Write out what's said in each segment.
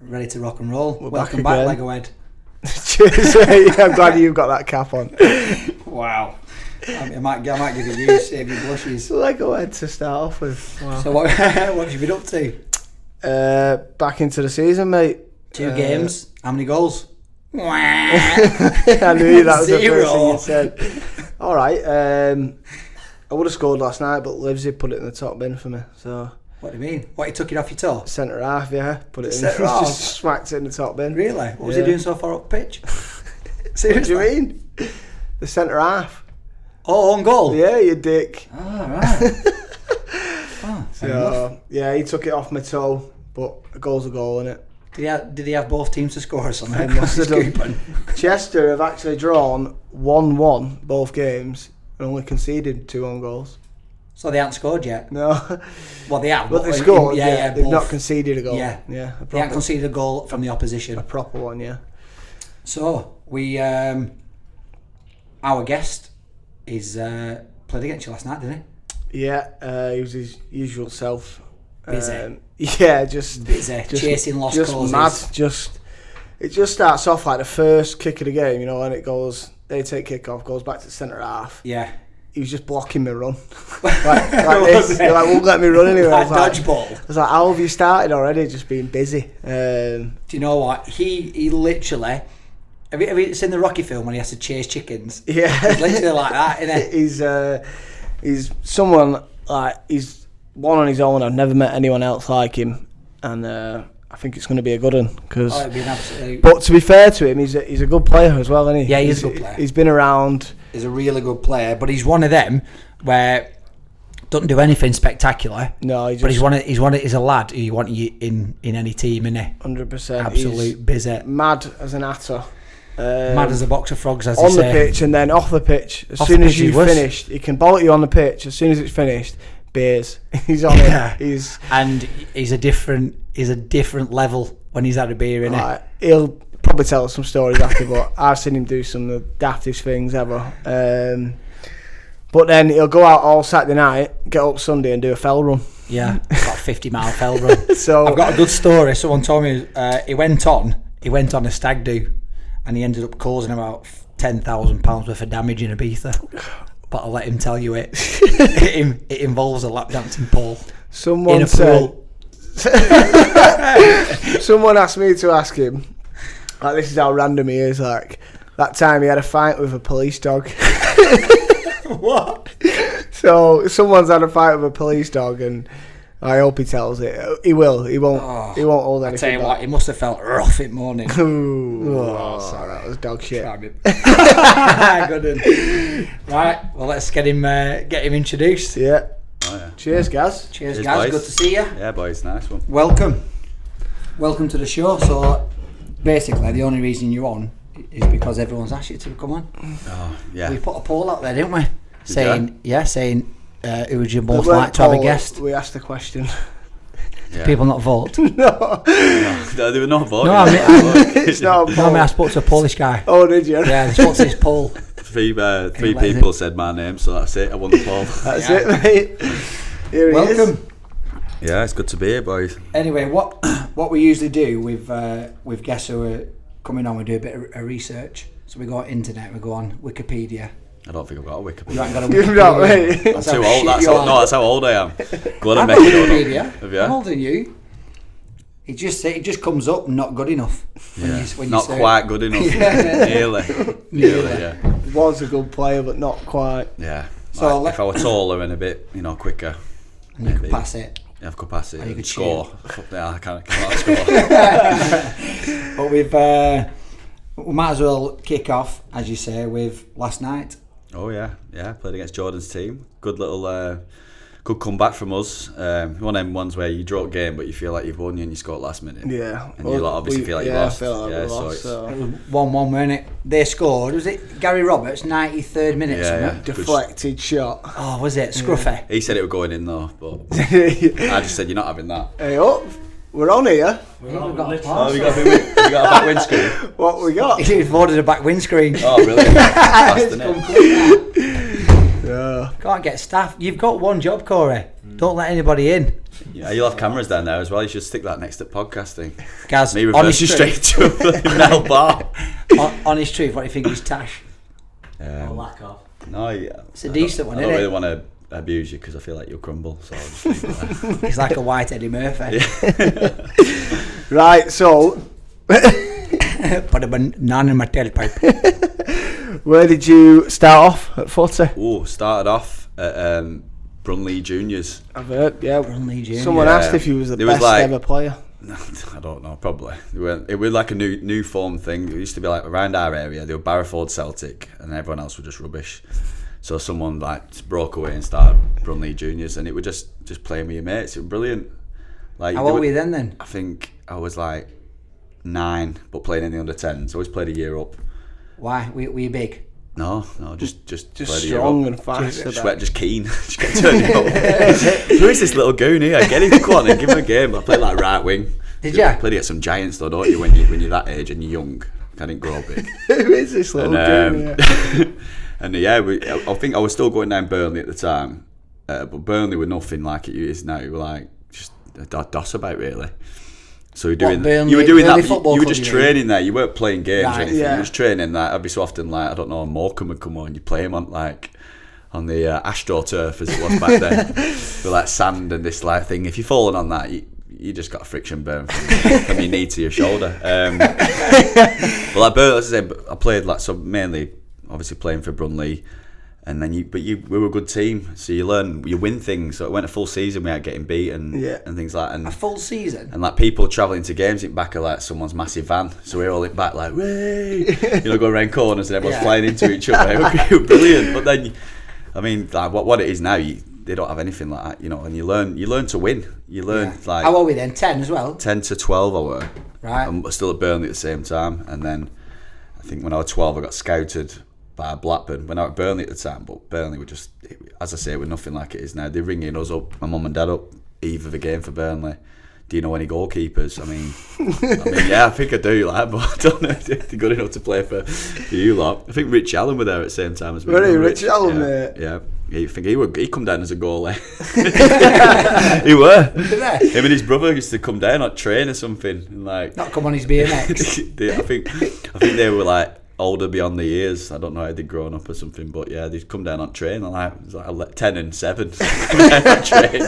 ready to rock and roll. We're Welcome back back, Legohead. Cheers, mate. I'm glad you've got that cap on. Wow. I might give it you, save your blushes. Legohead to start off with. Wow. So what have you been up to? Back into the season, mate. 2 games. How many goals? I knew that was 0. the first thing you said. All right. I would have scored last night, but Livesey put it in the top bin for me. So. What do you mean? What, he took it off your toe? Centre half, yeah. Put it in. Centre half? Just smacked it in the top bin. Really? What was he doing so far up pitch? What Seriously? do you mean? The centre half. Oh, on goal? Yeah, you dick. Oh, right. So, yeah, he took it off my toe, but a goal's a goal, innit? Did he have both teams to score or something? He must have done. Chester have actually drawn 1-1 both games and only conceded 2 own goals. So they haven't scored yet? No. Well, they have. But they scored, yeah. They've both. not conceded a goal. Yeah. They haven't conceded a goal from the opposition. A proper one, yeah. So, we... our guest is played against you last night, didn't he? Yeah, he was his usual self. Busy. Yeah, just chasing lost causes. Mad. It just starts off like the first kick of the game, you know, and it goes. They take kick off, goes back to centre half. Yeah. He was just blocking me run, like this. He won't let me run anywhere. Like dodgeball. I was like, how have you started already? Just being busy. Do you know what? He literally. Have you seen the Rocky film when he has to chase chickens? Yeah. He's literally like that, isn't he? He's someone like he's one on his own. I've never met anyone else like him, and I think it's going to be a good one. It'd be an absolute... But to be fair to him, he's a good player as well, isn't he? Yeah, he's a good player. He's been around. He's a really good player, but he's one of them where doesn't do anything spectacular. No, but he's a lad who you want in any team, isn't he? 100%. Absolute busy. Mad as an atter. Mad as a box of frogs, as on they the say. pitch and then off the pitch. As soon as you've finished, he can bolt you on the pitch. As soon as it's finished, beers. He's on it. He's a different level when he's had a beer in it. He'll probably tell us some stories after, but I've seen him do some of the daftest things ever. But then he'll go out all Saturday night, get up Sunday and do a fell run. Yeah, about 50-mile fell run. So I've got a good story. Someone told me he went on a stag do. And he ended up causing about £10,000 worth of damage in Ibiza. But I'll let him tell you it. It involves a lap dancing pole. Someone in a pool. Someone asked me to ask him. Like, this is how random he is. Like, that time he had a fight with a police dog. What? So someone's had a fight with a police dog, and I hope he tells it. He will. He won't. He won't hold anything. I tell you what, he must have felt rough in morning. Sorry, that was dog shit. Good. Right. Well, let's get him introduced. Yeah. Oh, yeah. Cheers, Gaz. Cheers, Gaz. Good to see you. Yeah, boys. Nice one. Welcome to the show. So, basically, the only reason you're on is because everyone's asked you to come on. Oh, yeah. We put a poll out there, didn't we? Saying who would you most like to Paul, have a guest? We asked the question. Yeah. People not vote. No, they were not voting. No, it's not a poll. No, I spoke to a Polish guy. Oh, did you? Yeah, I spoke to this poll. Three people said my name, so that's it. I won the poll. That's it, mate. Here he is. Welcome. Yeah, it's good to be here, boys. Anyway, what we usually do with guests who are coming on, we do a bit of research. So we go on internet, we go on Wikipedia. I don't think I've got a Wikipedia. You haven't got a You've Wikipedia. not, mate. I'm too old. That's how old I am. Go on and I've make got it Wikipedia. up. Have you? I'm older than you. It just comes up not good enough. When not you quite good enough. Nearly. Yeah. He was a good player, but not quite. Yeah. So if I were taller and a bit, quicker, and you could pass it. Yeah, I could pass it. Or you could score. Yeah, I cannot score. But we might as well kick off, as you say, with last night. Oh yeah. Played against Jordan's team. Good little, good comeback from us. One of them ones where you draw a game, but you feel like you've won and you score last minute. Yeah. And you obviously feel like you lost. I feel like we so lost. So. It was 1-1, wasn't it? They scored. Was it Gary Roberts, 93rd minute? Yeah. Deflected shot. Oh, was it? Scruffy. He said it was going in though, but I just said you're not having that. Hey up. We're on here. We've got a We got a back windscreen. What we got? He's voted a back windscreen. Oh, brilliant. That's the net. Yeah. Can't get staff. You've got one job, Corey. Don't let anybody in. Yeah, you'll have cameras down there as well. You should stick that next to podcasting. Gaz, Me reverse you straight to a Mel bar. Honest truth, what do you think is Tash? Oh, Or lack of? No, yeah. It's a decent one, I don't isn't really it? want to abuse you because I feel like you'll crumble. So I'll just leave it there. It's like a white Eddie Murphy. Right, so Put a banana in my tailpipe. where did you start off at footy? Started off at Brunley Juniors. I've heard, yeah. Brunley Juniors. Someone Yeah. asked if you was the It was best like- ever player. I don't know, probably. It was like a new form thing. It used to be like around our area, they were Barrowford Celtic, and everyone else was just rubbish. So someone like broke away and started Brunley Juniors, and it was just playing with your mates. It was brilliant. Like, How old were you then? I think I was like 9, but playing in the under 10s. Always played a year up. Why? Were you big? No, just played a year strong up. and fast. Just keen. Just get turned up. Who is this little goon here? Get him, come on and give him a game. I played like right wing. Did you? Played against some giants though, don't you? When you're that age and you're young, I didn't grow big. Who is this little dude? And yeah, I think I was still going down Burnley at the time, but Burnley were nothing like it is now. We were like just a DOS about really. So you were doing that. You were just training there. You weren't playing games or anything. Yeah. You were just training that. Every so often, like I don't know, Morecambe would come on. You play him on like on the AstroTurf as it was back then, with like sand and this like thing. If you're falling on that, you just got a friction burn from your knee to your shoulder. But like Burnley, as I said, I played like so mainly, obviously playing for Brunley. And then we were a good team, so you win things. So it went a full season without getting beat and things like that. A full season? And like people travelling to games in back of like someone's massive van, so we're all in back like, way, going around corners and everyone's flying into each other. It was brilliant. But then, I mean, like what it is now, they don't have anything like that, and you learn to win. You learn like. How old were we then? 10 as well? 10 to 12 I were. Right. I'm still at Burnley at the same time, and then I think when I was 12 I got scouted by Blackburn when I was at Burnley at the time, but Burnley were just, as I say, we're nothing like it is now. They're ringing us up, my mum and dad up, eve of a game for Burnley. Do you know any goalkeepers? I mean, yeah, I think I do, like, but I don't know if they're good enough to play for you lot. I think Rich Allen were there at the same time as me. Really, Rich Allen, mate? Yeah. I think he come down as a goalie. He were. Him and his brother used to come down on train or something, and like Not come on his BMX. I think they were like older beyond the years. I don't know how they'd grown up or something, but yeah, they'd come down on train. And like, it was like 10 and 7 on train.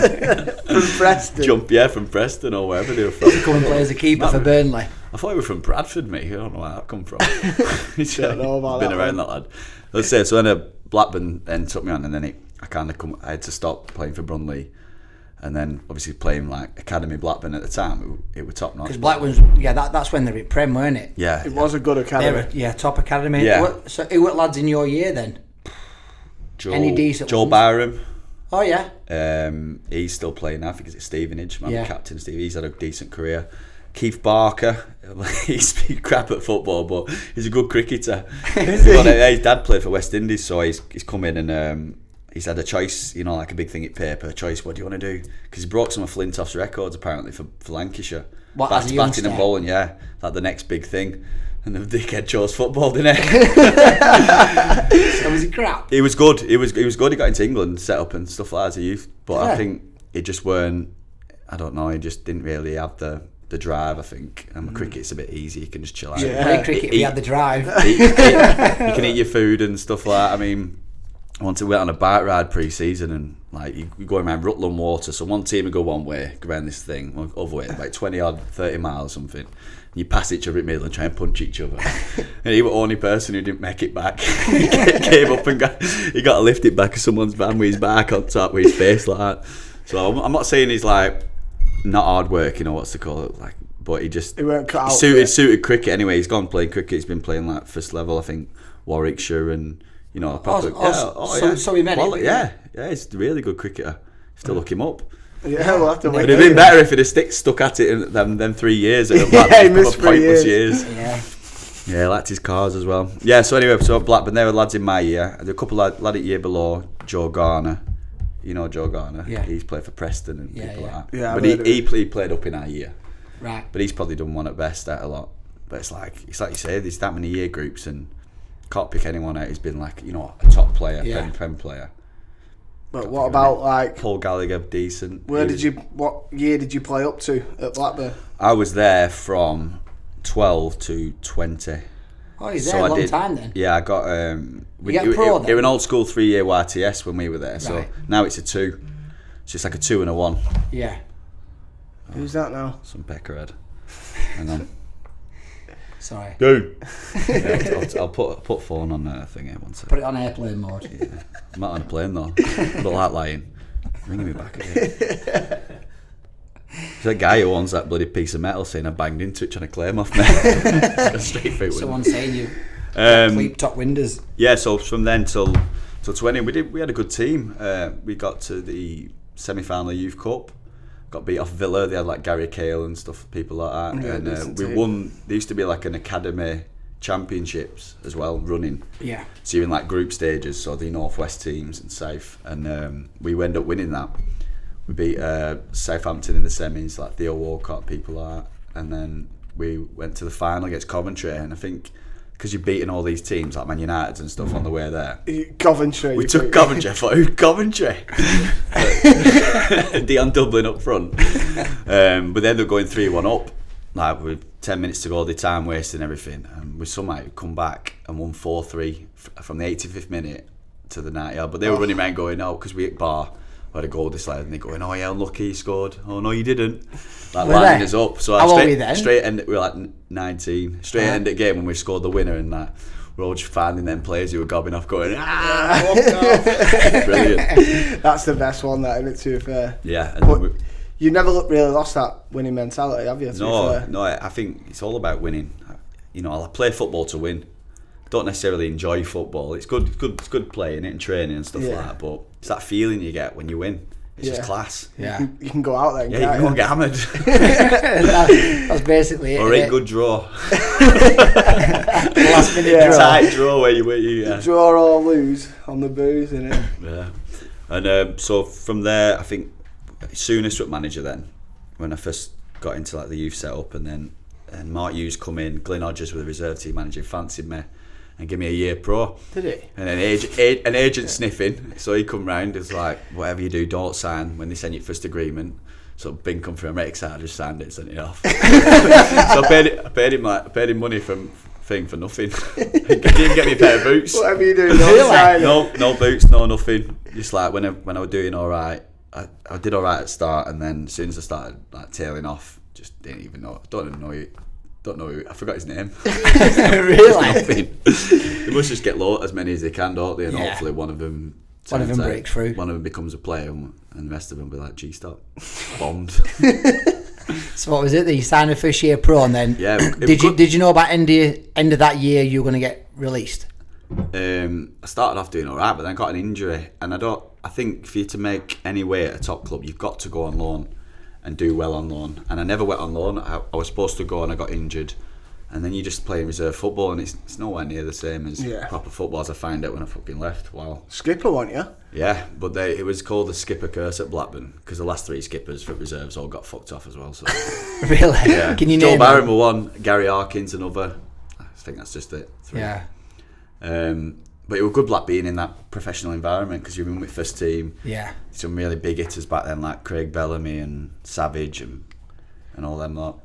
From Preston. From Preston or wherever they were from. Come and play as a keeper for Burnley. I thought he was from Bradford, mate. I don't know where that come from. Don't know about been that around that lad. Let's say so. Then Blackburn then took me on, and then I had to stop playing for Brunley. And then obviously playing like Academy Blackburn at the time, it was top notch. Because Blackburn's, that's when they were at Prem, weren't it? Yeah. It was a good academy. Top academy. Yeah. So who were lads in your year then? Any decent Joel ones? Byram. Oh yeah. He's still playing now. I think it's at Stevenage. My Yeah. captain Steve. He's had a decent career. Keith Barker. He's crap at football, but he's a good cricketer. His dad played for West Indies, so he's come in and he's had a choice, like a big thing at paper. A choice. What do you want to do? Because he broke some of Flintoff's records apparently for Lancashire. What, as a batting youngster? and bowling, yeah, like the next big thing. And the dickhead chose football, didn't he? So was he crap? He was good. He was good. He got into England, set up and stuff like that as a youth. But Yeah. I think it just weren't. I don't know. He just didn't really have the drive. I think. And cricket's a bit easy. You can just chill out. Yeah. Play cricket if you had the drive. You can eat your food and stuff like that. I mean, once we went on a bike ride pre-season and like you go around Rutland Water, so one team would go one way, go around this thing, one other way, like 20 odd, 30 miles or something. And you pass each other in the middle and try and punch each other. And he was the only person who didn't make it back. He came up and got to lift it back of someone's van with his back on top with his face like that. So I'm not saying he's like not hard working or what's to call it, like, but he weren't cut out. Suited cricket anyway. He's gone playing cricket. He's been playing like first level, I think, Warwickshire and. So he meant it. Yeah, he's a really good cricketer. Still look him up. Yeah, we'll have to wait. It'd have been better if he'd have stuck at it in them 3 years. It He missed 3 years. Yeah. I liked his cars as well. Yeah, so anyway, so Blackburn, there were lads in my year. There were a couple of lad at year below, Joe Garner. You know Joe Garner? Yeah. He's played for Preston and people like that. Yeah, but he played up in our year. Right. But he's probably done one at best out a lot. But it's like you say, there's that many year groups and can't pick anyone out who's been like, a top player, Prem player. But what about like Paul Gallagher? Decent. What year did you play up to at Blackburn? I was there from 12 to 20. Oh, he's there a long time then. Yeah, I got. You get pro then? It was an old school 3-year YTS when we were there. So Right. now it's a 2. So it's like a 2 and a 1. Yeah. Who's that now? Some peckerhead. Hang on. Sorry. Dude. Yeah, I'll put phone on thing here one second. Put it on airplane mode. Yeah. I'm not on a plane though. I don't like lying. Ringing me back again. There's a guy who owns that bloody piece of metal saying I banged into it trying to claim off me. Straight through. Someone saying you clean top windows. Yeah, so from then till 20 we had a good team. We got to the semi-final Youth Cup. Got beat off Villa. They had like Gary Cale and stuff, people like that. Yeah, and we won. There used to be like an academy championships as well running. Yeah. So you're in like group stages, so the Northwest teams and South, and we ended up winning that. We beat Southampton in the semis, like Theo Walcott, people like that, and then we went to the final against Coventry. And I think because you're beating all these teams like Man United and stuff on the way there. Coventry. We took Coventry. I thought, who's Coventry? Dion Dublin up front. But they ended up going 3-1 up. Like with 10 minutes to go, the time wasting everything. And we somehow come back and won 4-3 from the 85th minute to the 90th. But they were running around going, oh, because we hit bar. We had a goal disallowed, and they're going, oh yeah, unlucky, you scored. Oh no, you didn't. Like lining us up. So How old were you then? Straight end, we were like 19. Straight end of the game when we scored the winner, and that we're all just finding them players who were gobbing off, going, walk off. Brilliant. That's the best one, that, isn't it? To be fair. Yeah. And But you never really lost that winning mentality, have you? No. I think it's all about winning. You know, I play football to win. Don't necessarily enjoy football. It's good playing it and training and stuff like that. But it's that feeling you get when you win. It's just class. Yeah. You can go out there. Yeah, you can go and get hammered. That's basically it. Or a good draw. Last minute draw. Tight draw where you draw or lose on the booze, innit? Yeah. And so from there, I think soonest with manager then, when I first got into like the youth setup, and Mark Hughes come in, Glyn Hodges with the reserve team manager, fancied me and give me a year pro. Did he? And then an agent sniffing, so he come round, it's like, whatever you do, don't sign when they send you first agreement. So Bing come through, I'm right excited, I just signed it and sent it off. So I paid him money for nothing. He didn't get me a pair of boots. Whatever you do, don't sign it. No boots, no nothing. Just like when I was doing alright, I did alright at the start, and then as soon as I started like tailing off, just didn't even know. Don't know. I forgot his name. Really? They must just get as many as they can, don't they? And hopefully one of them breaks through. One of them becomes a player, and the rest of them be like, "Gee, stop, bombed." So what was it? That you signed a first year pro, and then did you know about end of that year you were going to get released? I started off doing alright, but then I got an injury, and I think for you to make any way at a top club, you've got to go on loan and do well on loan. And I never went on loan. I was supposed to go, and I got injured. And then you just play reserve football, and it's nowhere near the same as proper football, as I found out when I fucking left. Wow. Skipper, weren't you? Yeah, but it was called the skipper curse at Blackburn, because the last 3 skippers for reserves all got fucked off as well. So really? Yeah. Can you Joe name Barron them? were one, Gary Harkins another. I think that's just it. 3. Yeah. But it was good black being in that professional environment, because you're in with first team. Yeah. Some really big hitters back then, like Craig Bellamy and Savage and all them lot.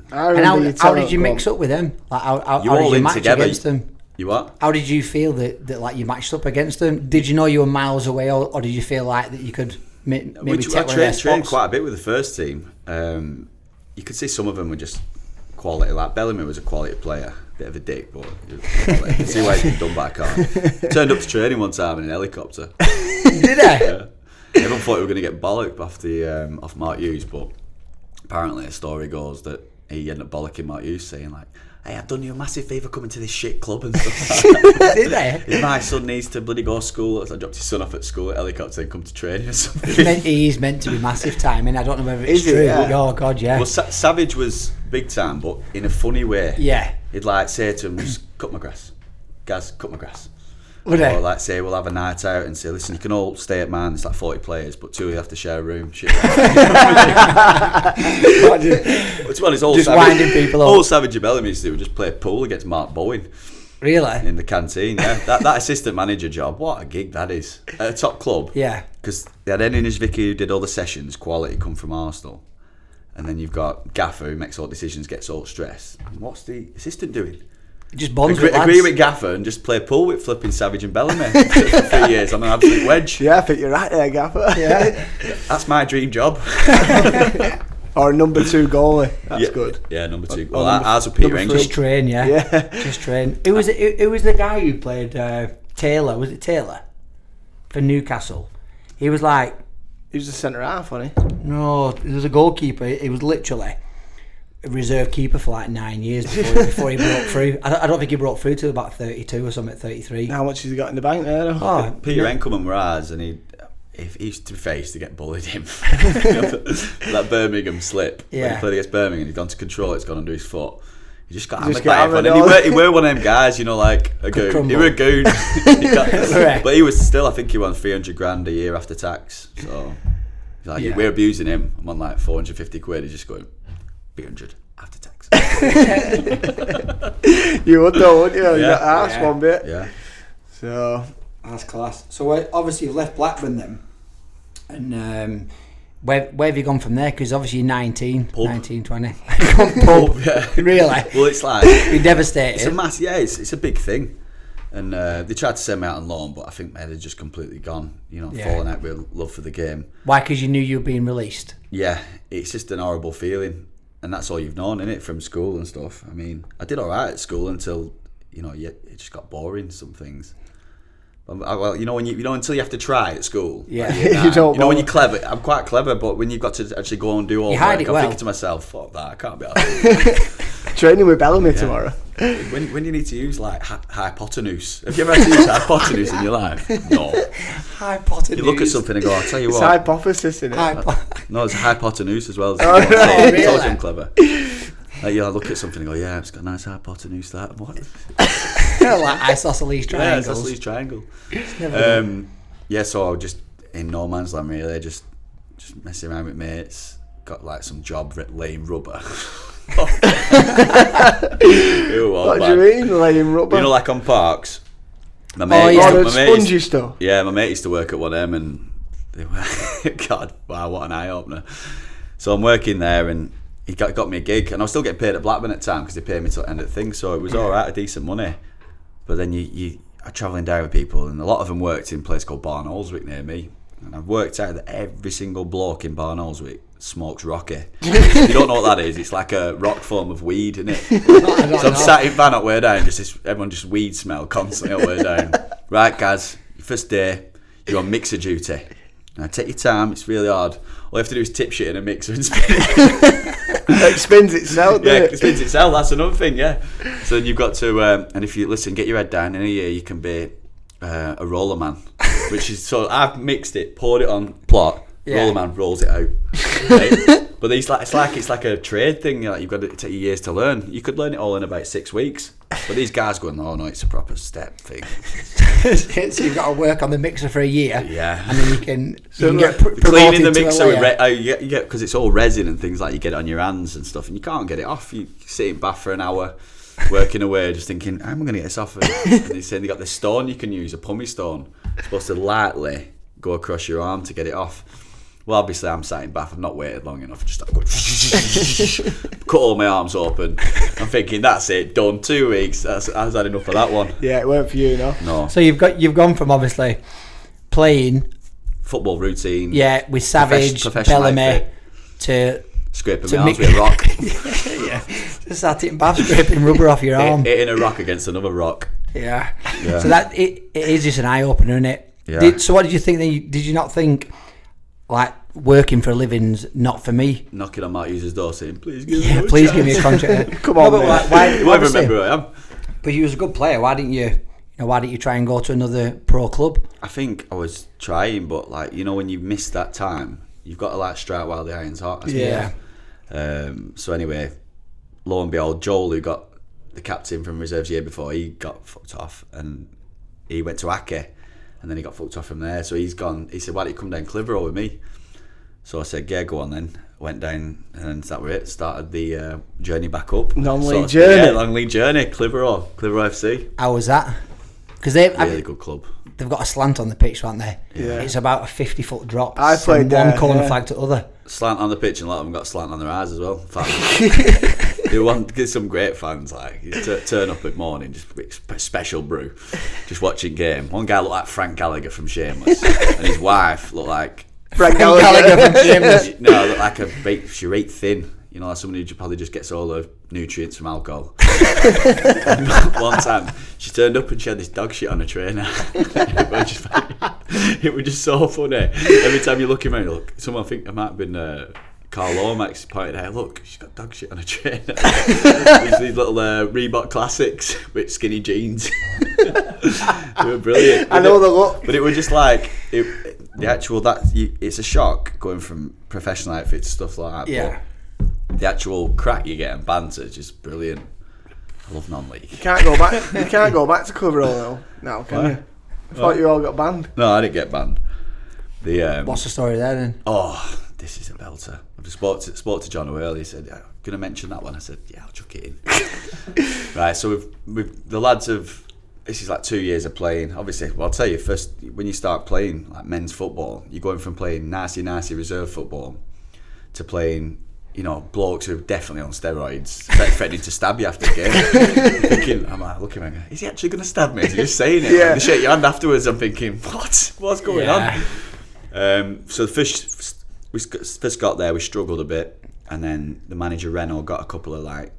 And how did you mix up with them? Like how You did all you in match together. against them? You what? How did you feel that like you matched up against them? Did you know you were miles away, or did you feel like that you could maybe take one of their trained spots? quite a bit with the first team. You could see some of them were just quality. Like Bellamy was a quality player. Bit of a dick, but you can see why he's been done by a car. Turned up to training one time in an helicopter. Did I? Yeah. Everyone thought we were going to get bollocked off Mark Hughes, but apparently a story goes that he ended up bollocking Mark Hughes, saying like, "Hey, I've done you a massive favour coming to this shit club and stuff." Did I? If my son needs to bloody go to school, I dropped his son off at school at helicopter and come to training or something. He's meant to be massive time, and I don't know whether it's Is he? true. Yeah. Oh God, yeah. Well, Savage was big time, but in a funny way. Yeah. He'd like say to him, "Just cut my grass, Gaz, cut my grass." Would Or I? like say, we'll have a night out and say, "Listen, you can all stay at mine. It's like 40 players, but 2 of you have to share a room." Shit. It's one. It's all Just Savage. winding people up. All Savage and Bellamy used to do was just play pool against Mark Bowen. Really? in the canteen. Yeah, that assistant manager job, what a gig that is at a top club. Yeah. Because they had Enish Vicky who did all the sessions, quality come from Arsenal, and then you've got Gaffer who makes all decisions, gets all stressed. And what's the assistant doing? Just bonds with lads. Agree with Gaffer and just play pool with flipping Savage and Bellamy for 3 years on an absolute wedge. Yeah, I think you're right there, Gaffer. Yeah. That's my dream job. Or a number 2 goalie. That's good. Yeah, number 2. Or Well, number- ours would Peter number Engel. Just train, yeah. Yeah. Just train. It was the guy who played Taylor. Was it Taylor for Newcastle? He was like, He was a centre half, wasn't he? no, he was a goalkeeper. He was literally a reserve keeper for like 9 years before he broke through. I don't think he broke through till about 32 or something, 33. How much has he got in the bank there, though? Oh, Peter Enkelman were ours, and if he used to face to get bullied him. That Birmingham slip. When Yeah. he played against Birmingham, he'd gone to control, it's gone under his foot. He just got Just hammered got by everyone. hammered And he were one of them guys, you know, like a goon. crumble. He were a goon. Correct. But he was still, I think he won 300 grand a year after tax. So he's like, Yeah. we're abusing him. I'm on like 450 quid. He's just going, 300 after tax. You would though, wouldn't you? You Yeah. got asked one bit. Yeah. So, that's class. So obviously you've left Blackburn then, and where have you gone from there? Because obviously you're 19, Pub. 19, 20. Pub. Yeah. Really? Well, it's like, You're devastated. it's a mass. Yeah, it's a big thing. And they tried to send me out on loan, but I think my head had just completely gone. You know, Yeah. falling out with love for the game. Why? Because you knew you were being released. Yeah, it's just an horrible feeling, and that's all you've known, innit, from school and stuff. I mean, I did all right at school until it just got boring. Some things. Well, until you have to try at school. Yeah. like, You don't when know. you're clever, I'm quite clever, but when you've got to actually go and do all You the hide work, it I'm well. thinking to myself, fuck that, I can't be arsed. training with Bellamy tomorrow. when you need to use like hypotenuse. Have you ever had to use hypotenuse in your life? No. Hypotenuse. You look at something and go, I'll tell you It's what. hypothesis, isn't it? No, it's hypotenuse as well. Oh, It's really? always I'm clever. I look at something and go, yeah, it's got a nice hypotenuse. That what? Like isosceles Yeah, triangles. it's a sleeve triangle. Never done. Yeah, so I was just in no man's land really, just messing around with mates. Got like some job laying rubber. Ew, What do you mean, laying rubber? You know, like on parks. My Oh, mate, yeah. the my mate used- spongy stuff. Yeah, my mate used to work at one of them, and they were, God, wow, what an eye opener. So I'm working there, and he got me a gig, and I was still getting paid at Blackburn at the time because they paid me till the end of the thing, so it was all right, a decent money. But then you are travelling down with people, and a lot of them worked in a place called Barnoldswick near me, and I've worked out that every single bloke in Barnoldswick smokes Rocky. You don't know what that is? It's like a rock form of weed, isn't it? So I'm sat in van up way down, everyone just weed smell constantly up way down. Right, guys, your first day, you're on mixer duty. Now take your time, it's really hard. All you have to do is tip shit in a mixer and spin it. It spins itself, Yeah, doesn't it it? spins itself, that's another thing, yeah. So then you've got to, and if you listen, get your head down, in a year you can be a roller man. Which is, so I've mixed it, poured it on plot, Yeah. roller man rolls it out. Right? But it's like a trade thing, you've got to take you years to learn. You could learn it all in about 6 weeks. But these guys going, oh no, it's a proper step thing. So you've got to work on the mixer for a year. Yeah. And then you can get Cleaning the promoted to a mixer with layer. you get because it's all resin and things like you get it on your hands and stuff, and you can't get it off. You sit in bath for an hour, working away, just thinking, how am I going to get this off? And they say they got this stone you can use, a pumice stone. It's supposed to lightly go across your arm to get it off. Well, obviously, I'm sat in bath. I've not waited long enough. Just start going, cut all my arms open. I'm thinking, that's it, done. 2 weeks. I was had enough of that one. Yeah, it weren't for you, no. No. So you've gone from obviously playing, Football routine. yeah, with Savage, professional Bellamy, outfit. to Scraping to my arms mi- with a rock. just sat in bath scraping rubber off your arm. Hitting a rock against another rock. Yeah. Yeah. So that it is just an eye opener, isn't it? Yeah. So what did you think? Did you not think like working for a living's not for me? Knocking on Mark Hughes' door saying, please give me Yeah, a please chance." give me a contract. Come on, but mate. why, You won't obviously, remember who I am. but you was a good player. Why didn't you? Why didn't you try and go to another pro club? I think I was trying, but like, you know, when you miss that time, you've got to like strike while the iron's hot. I suppose. Yeah. So anyway, lo and behold, Joel, who got the captain from reserves year before, he got fucked off, and he went to Ake, and then he got fucked off from there. So he's gone. He said, "Why don't you come down Clitheroe with me?" So I said, yeah, go on then. Went down, and that was it. Started the journey back up. Non-league journey. Yeah, long-league journey. Clitheroe FC. How was that? Because they've Really good club. They've got a slant on the pitch, haven't they? Yeah. It's about a 50-foot drop I from played one there, corner yeah. flag to other. Slant on the pitch, and a lot of them got slant on their eyes as well. In fact, they want get some great fans. Like you turn up at morning, just with special brew, just watching game. One guy looked like Frank Gallagher from Shameless, and his wife looked like Frank Gallagher from Shameless. no, looked like she ate thin. You know, like somebody who probably just gets all the nutrients from alcohol. One time, she turned up and she had this dog shit on her trainer. It was just so funny. Every time you look at me, look, someone think it might have been Carl Lomax pointed out, look, she's got dog shit on her trainer. These little Reebok Classics with skinny jeans. They were brilliant. I know the look. But it was just like, it's a shock going from professional outfits to stuff like that. Yeah. But the actual crack you get and banter is just brilliant. I love non-league. You can't go back. You can't go back to Clitheroe now, can you? I thought you all got banned. No, I didn't get banned. What's the story there then? Oh, this is a belter. I just spoke to John earlier. He said, "Yeah, going to mention that one." I said, "Yeah, I'll chuck it in." Right. So we've the lads have. This is like 2 years of playing. Obviously, well, I'll tell you first. When you start playing like men's football, you're going from playing nasty reserve football to playing, you know, blokes who are definitely on steroids, threatening to stab you after a game. Thinking, I'm like, looking at him, is he actually going to stab me? Is he just saying it? Yeah. Like, they shake your hand afterwards. I'm thinking, what's going on? So we first got there, we struggled a bit, and then the manager Renault got a couple of like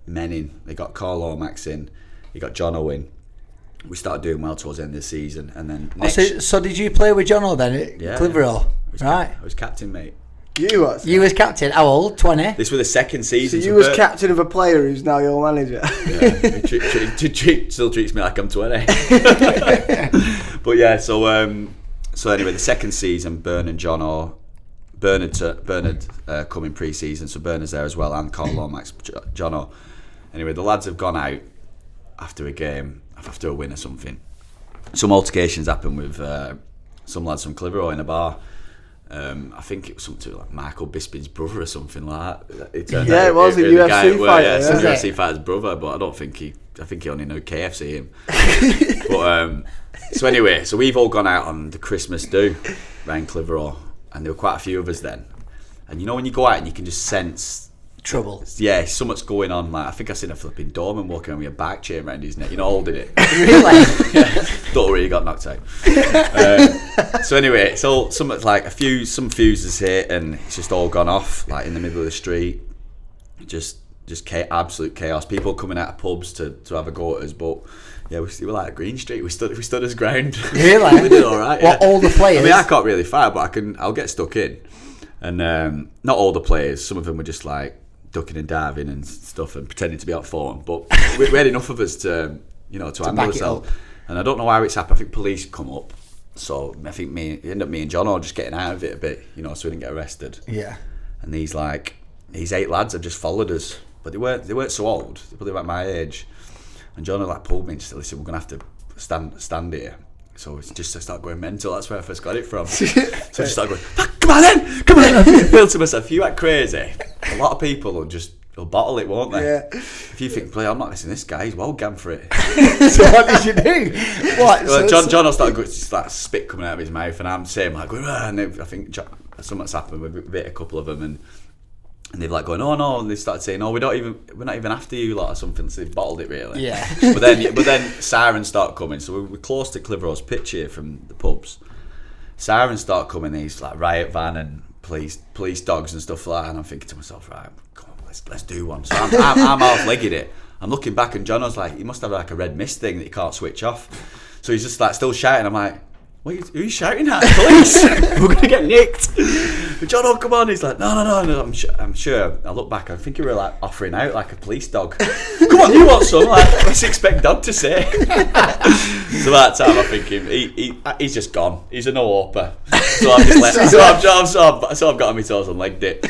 men in. They got Carl Lomax in, he got John Owen. We started doing well towards the end of the season, and then So did you play with John then at Clitheroe? Right. I was captain, mate. You was. You was captain. How old? 20. This was the second season. So you was captain of a player who's now your manager. Yeah, he still treats me like I'm 20. But yeah, so anyway, the second season, Bernard come in pre-season, so Bernard's there as well, and Carl Lomax, Jono. Anyway, the lads have gone out after a game, after a win or something. Some altercations happened with some lads from Clitheroe in a bar. I think it was something like Michael Bisping's brother or something like that. It was a UFC fighter. Yeah, Yeah. UFC fighter's brother, but I think he only knew KFC him. But so anyway, so we've all gone out on the Christmas do around Clitheroe, and there were quite a few of us then. And you know when you go out and you can just sense Trouble. yeah, so much going on. Like I think I seen a flipping doorman walking around with a bike chain around his neck, you know, holding it. Really? Yeah, don't worry, he got knocked out. So anyway, it's all some fuses hit, and it's just all gone off like in the middle of the street. Just absolute chaos. People coming out of pubs to have a go at us, but yeah, we were like Green Street. We stood as ground. Really? We did all right. What, yeah. all the players? I mean, I can't really fire, but I'll get stuck in. And not all the players. Some of them were just like ducking and diving and stuff and pretending to be out phone. But we had enough of us to handle ourselves. And I don't know how it's happened. I think police come up. So I think me and John are just getting out of it a bit, so we didn't get arrested. Yeah. And these 8 lads have just followed us, but they weren't so old. They were probably about my age. And John had pulled me and said, "Listen, we're gonna have to stand here." So it's just to start going mental. That's where I first got it from. So I just started going, "Come on then, come on!" I feel to myself, if you act crazy, a lot of people will bottle it, won't they? Yeah. If you think, "Play, I'm not listening to this guy. He's well gone for it." So what did you do? What? Well, John will start going, just like spit coming out of his mouth, and I'm saying like, and I think something's happened with a couple of them, and they've going, "Oh no," and they started saying, "Oh, we're not even after you lot," or something. So they've bottled it really. Yeah. but then sirens start coming. So we're close to Clitheroe's pitch here from the pubs. Sirens start coming. These riot van and police dogs and stuff like that. And I'm thinking to myself, right, come on, let's do one. So I'm half-legged it. I'm looking back, and Jono's like, he must have a red mist thing that he can't switch off. So he's just still shouting. I'm like, who are you shouting at? Police! We're going to get nicked. But John, come on. He's like, no. I'm sure. I look back, I think you were offering out like a police dog. Come on, you want some? Let's expect dog to say. So that time I'm thinking, he's just gone. He's a no-oper. So I've just left. So I've got on my toes and legged it.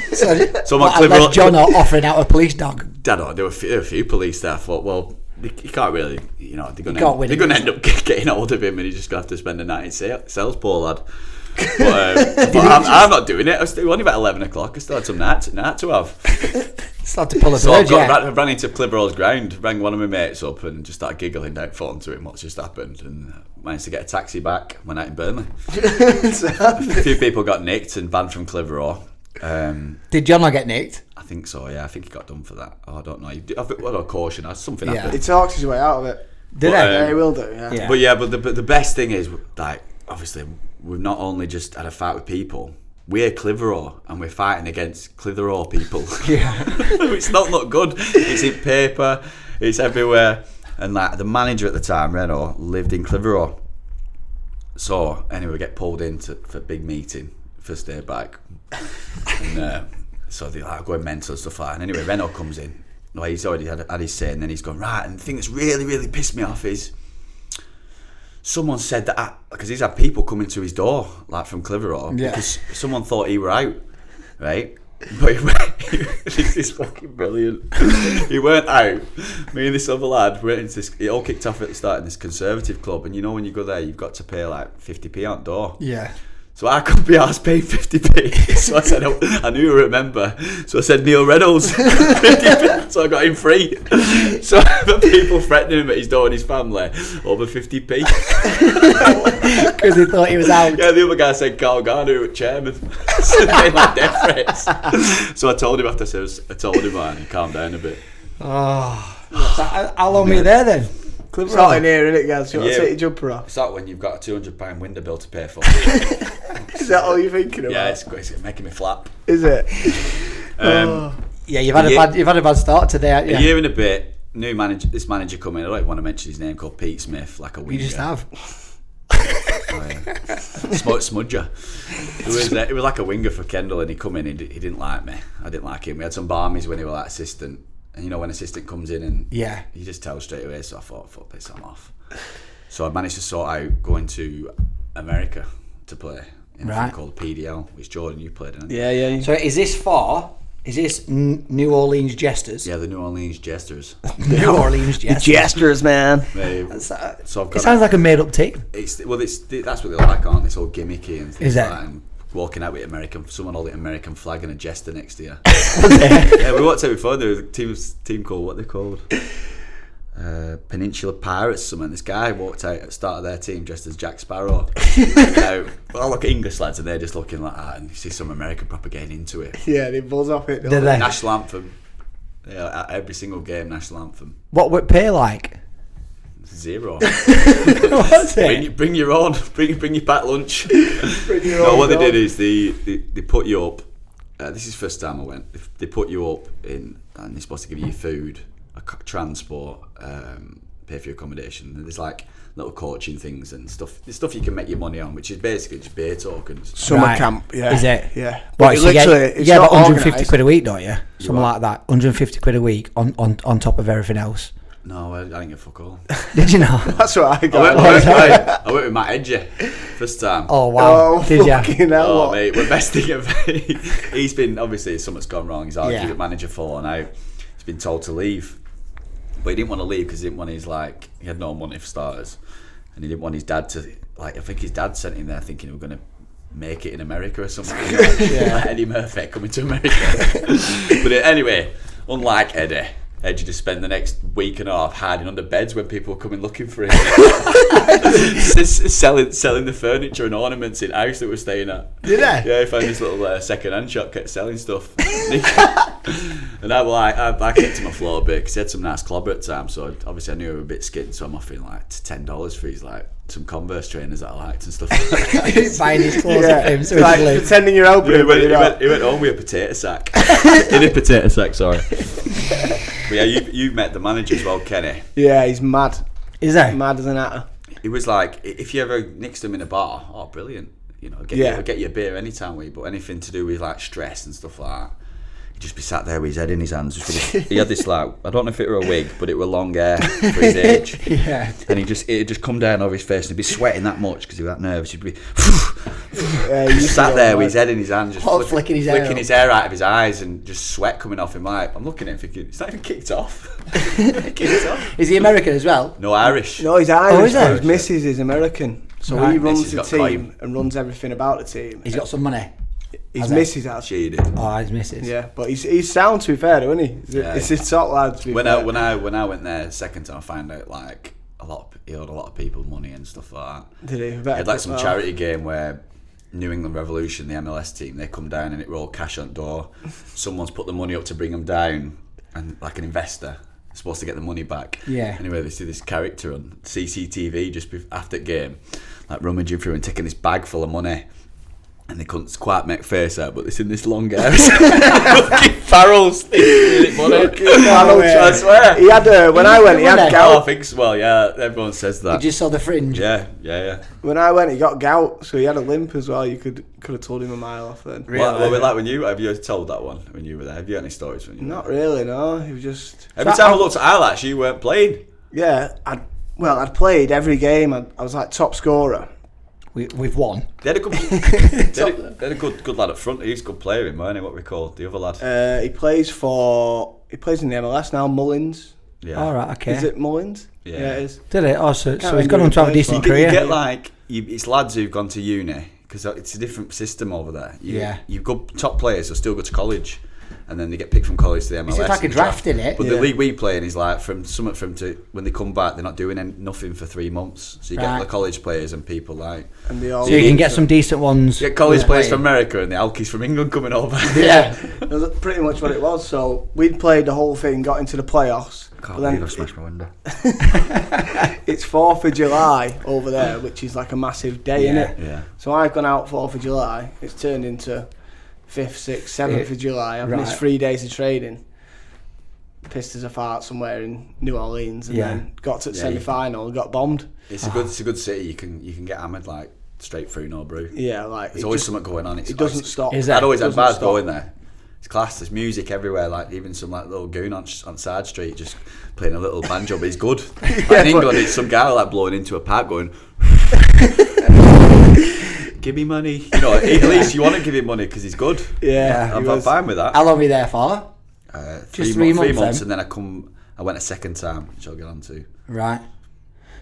So my John offering out a police dog. Dad, there were a few police there. I thought, well, you can't really, you know, they're can't win going to against end up getting hold of him, and he's just going to have to spend the night in sales, poor lad. But I'm not doing it. I was only about 11 o'clock. I still had some night to have. Start to pull a So bird, I ran into Clitheroe's ground, rang one of my mates up, and just started giggling down phone to him what's just happened, and managed to get a taxi back. Went out in Burnley. A few people got nicked and banned from Clitheroe. Did John not get nicked? I think so. Yeah, I think he got done for that. Oh, I don't know. I think what a caution. Something Yeah. happened. He talks his way out of it. Did Yeah, I? he will do. Yeah. Yeah. But the best thing is, like, obviously we've not only just had a fight with people. We're Clitheroe and we're fighting against Clitheroe people. Yeah. It's not look good. It's in paper. It's everywhere. And like the manager at the time, Renault, lived in Clitheroe. So anyway, we get pulled in for a big meeting, first day back, and so they're like going mental and stuff like that. And anyway, Renault comes in. Well, he's already had his say, and then he's gone right. And the thing that's really, really pissed me off is someone said that because he's had people coming to his door like from Clitheroe because someone thought he were out, right? But this is fucking brilliant. He weren't out. Me and this other lad went into this. It all kicked off at the start in this conservative club, and you know when you go there, you've got to pay like 50p on door. Yeah. So I couldn't be asked paying 50p. So I said, I knew you remember. So I said Neil Reynolds, 50p. So I got him free. So the people threatening him at his door and his family over 50p. Because he thought he was out. Yeah, the other guy said Carl Garner at chairman. So they like death threats. So I told him after I told him, man, he calmed down a bit. Oh. How long were you there then? It's not in here, innit, guys? You want to take your jumper off? It's like when you've got a £200 window bill to pay for. Is that all you're thinking about? Yeah, it's making me flap. Is it? Yeah, you've had a bad start today, haven't you? A year and a bit, new manager. This manager come in. I don't even want to mention his name. Called Pete Smith, like a winger. You just have. Smudger. It was like a winger for Kendall, and he come in. He didn't like me. I didn't like him. We had some barmies when he was like assistant, and you know when assistant comes in and you just tell straight away. So I thought, fuck this, I'm off. So I managed to sort out going to America to play in a thing called PDL, which Jordan you played in. Yeah. So is this New Orleans Jesters? Yeah, the New Orleans Jesters. New Orleans Jesters. Jesters, man. So I've got it sounds like a made-up team. that's what they like, aren't they? It's all gimmicky and things Is like it? that. And walking out with someone holding American flag and a jester next to you. Yeah, we walked out before. There was a team called what they called Peninsula Pirates. Something. This guy walked out at the start of their team dressed as Jack Sparrow. Well, look at English lads, and they're just looking like that, and you see some American proper getting into it. Yeah, they buzz off it. Did they? National anthem. Yeah, at every single game, national anthem. What would pay like? 0. What's it? Bring your own. Bring your packed lunch. No, what they did is they put you up. This is the first time I went. They put you up in, and they're supposed to give you food, transport, pay for your accommodation. And there's like little coaching things and stuff. There's stuff you can make your money on, which is basically just beer tokens. Summer camp, yeah. Is it? Yeah. But But literally, you get about 150 organised. quid a week, don't you? Something like that. 150 quid a week on top of everything else. No, I didn't get fuck all. Did you know? That's what I I got. went with Matt Edger first time. Oh wow! Oh, Did you? fucking hell. Oh, what? mate, the best thing of he's been, obviously something's gone wrong. He's argued Yeah. with manager falling out. He's been told to leave, but he didn't want to leave because he didn't want he had no money for starters, and he didn't want his dad to I think his dad sent him there thinking he was going to make it in America or something. Like Eddie Murphy coming to America. But anyway, unlike Eddie just spent the next week and a half hiding under beds when people were coming looking for him. selling the furniture and ornaments in house that we're staying at. Did they? Yeah, he found this little second-hand shop, kept selling stuff. And I kept him afloat a bit because he had some nice clobber at the time, so obviously I knew he was a bit skinned, so I'm offering like $10 for his some Converse trainers that I liked and stuff like that. Buying his clothes Yeah. off him. So Like he lives. pretending you're helping him. He went home with a potato sack. In a potato sack, sorry. But yeah, you met the manager as well, Kenny. Yeah, he's mad. Is that? Mad as an atter. He was like, if you ever nixed him in a bar, oh brilliant, get you a beer anytime, but anything to do with like stress and stuff like that, he'd just be sat there with his head in his hands. He had this like, I don't know if it were a wig, but it were long hair for his age. Yeah. And it'd just come down over his face and he'd be sweating that much because he was that nervous. He'd be just sat there with his head in his hands, just flicking his hair out of his eyes and just sweat coming off him. Like, I'm looking at him thinking, it's not even kicked off. Is he American as well? No, Irish. No, he's Irish. is he? His missus is American. So Right. he runs Missus the got team coin. and runs everything about the team. He's got some money. His Has he? missus has. She did. Oh, his missus. Yeah, but he's sound, to be fair, isn't he? Yeah. It's his top lad, to be When fair. I went there second time, I found out like he owed a lot of people money and stuff like that. Did he? He had like some charity game where New England Revolution, the MLS team, they come down and it were all cash on door. Someone's put the money up to bring them down, and like an investor is supposed to get the money back. Yeah. Anyway, they see this character on CCTV just after the game, like rummaging through and taking this bag full of money. And they couldn't quite make face out, but it's in this long hair. Fucking Farrell's money. I swear. He had when I went, he had Oh, I gout. think so. Well, yeah, everyone says You that. just saw the fringe. Yeah. When I went, he got gout, so he had a limp as well. You could have told him a mile off then. Really? What were like when you have you told that one when you were there? Have you got any stories when you? Not really, no. He was just Every time I looked at highlights, you weren't playing. yeah. I'd played every game. I was like top scorer. We've won. They had a good, they had a good lad up front. He's a good player, in weren't he? What we call the other lad? He plays in the MLS now. Mullins. Yeah. All right, okay. Is it Mullins? Yeah. it is. Did it? Oh, so he's remember gone who on to have a he plays decent for. You career. get like it's lads who've gone to uni because it's a different system over there. Yeah. You've got top players who still go to college, and then they get picked from college to the MLS. It's like a and draft, isn't it? But Yeah. the league we play in is like from when they come back, they're not doing nothing for 3 months. So you get Right. the college players and people like And they all So you can get some decent ones. you get college with players playing. from America and the Alkies from England coming over. Yeah. That's pretty much what it was. So we'd played the whole thing, got into the playoffs. Can't but then believe I've smashed my window. it's 4th of July over there, which is like a massive day, innit? Yeah. So I've gone out 4th of July. It's turned into 5th, 6th, 7th of July. I've missed Right. 3 days of training. Pissed us apart somewhere in New Orleans, and Yeah. then got to the Yeah, semi-final and got bombed. It's a good city. You can get hammered like straight through, no brew. Yeah, like There's always something going on. It doesn't stop. Is it? I'd always It had doesn't bars stop. going there. It's class. There's music everywhere. Like even some like little goon on side street just playing a little banjo, but he's good. Like in England, it's some guy like blowing into a pipe going, "Give me money." You know, at least you want to give him money because he's good. Yeah, I'm fine with that. How long were you there for? Just 3 months, 3 months, then? and then I went a second time, which I'll get on to. Right.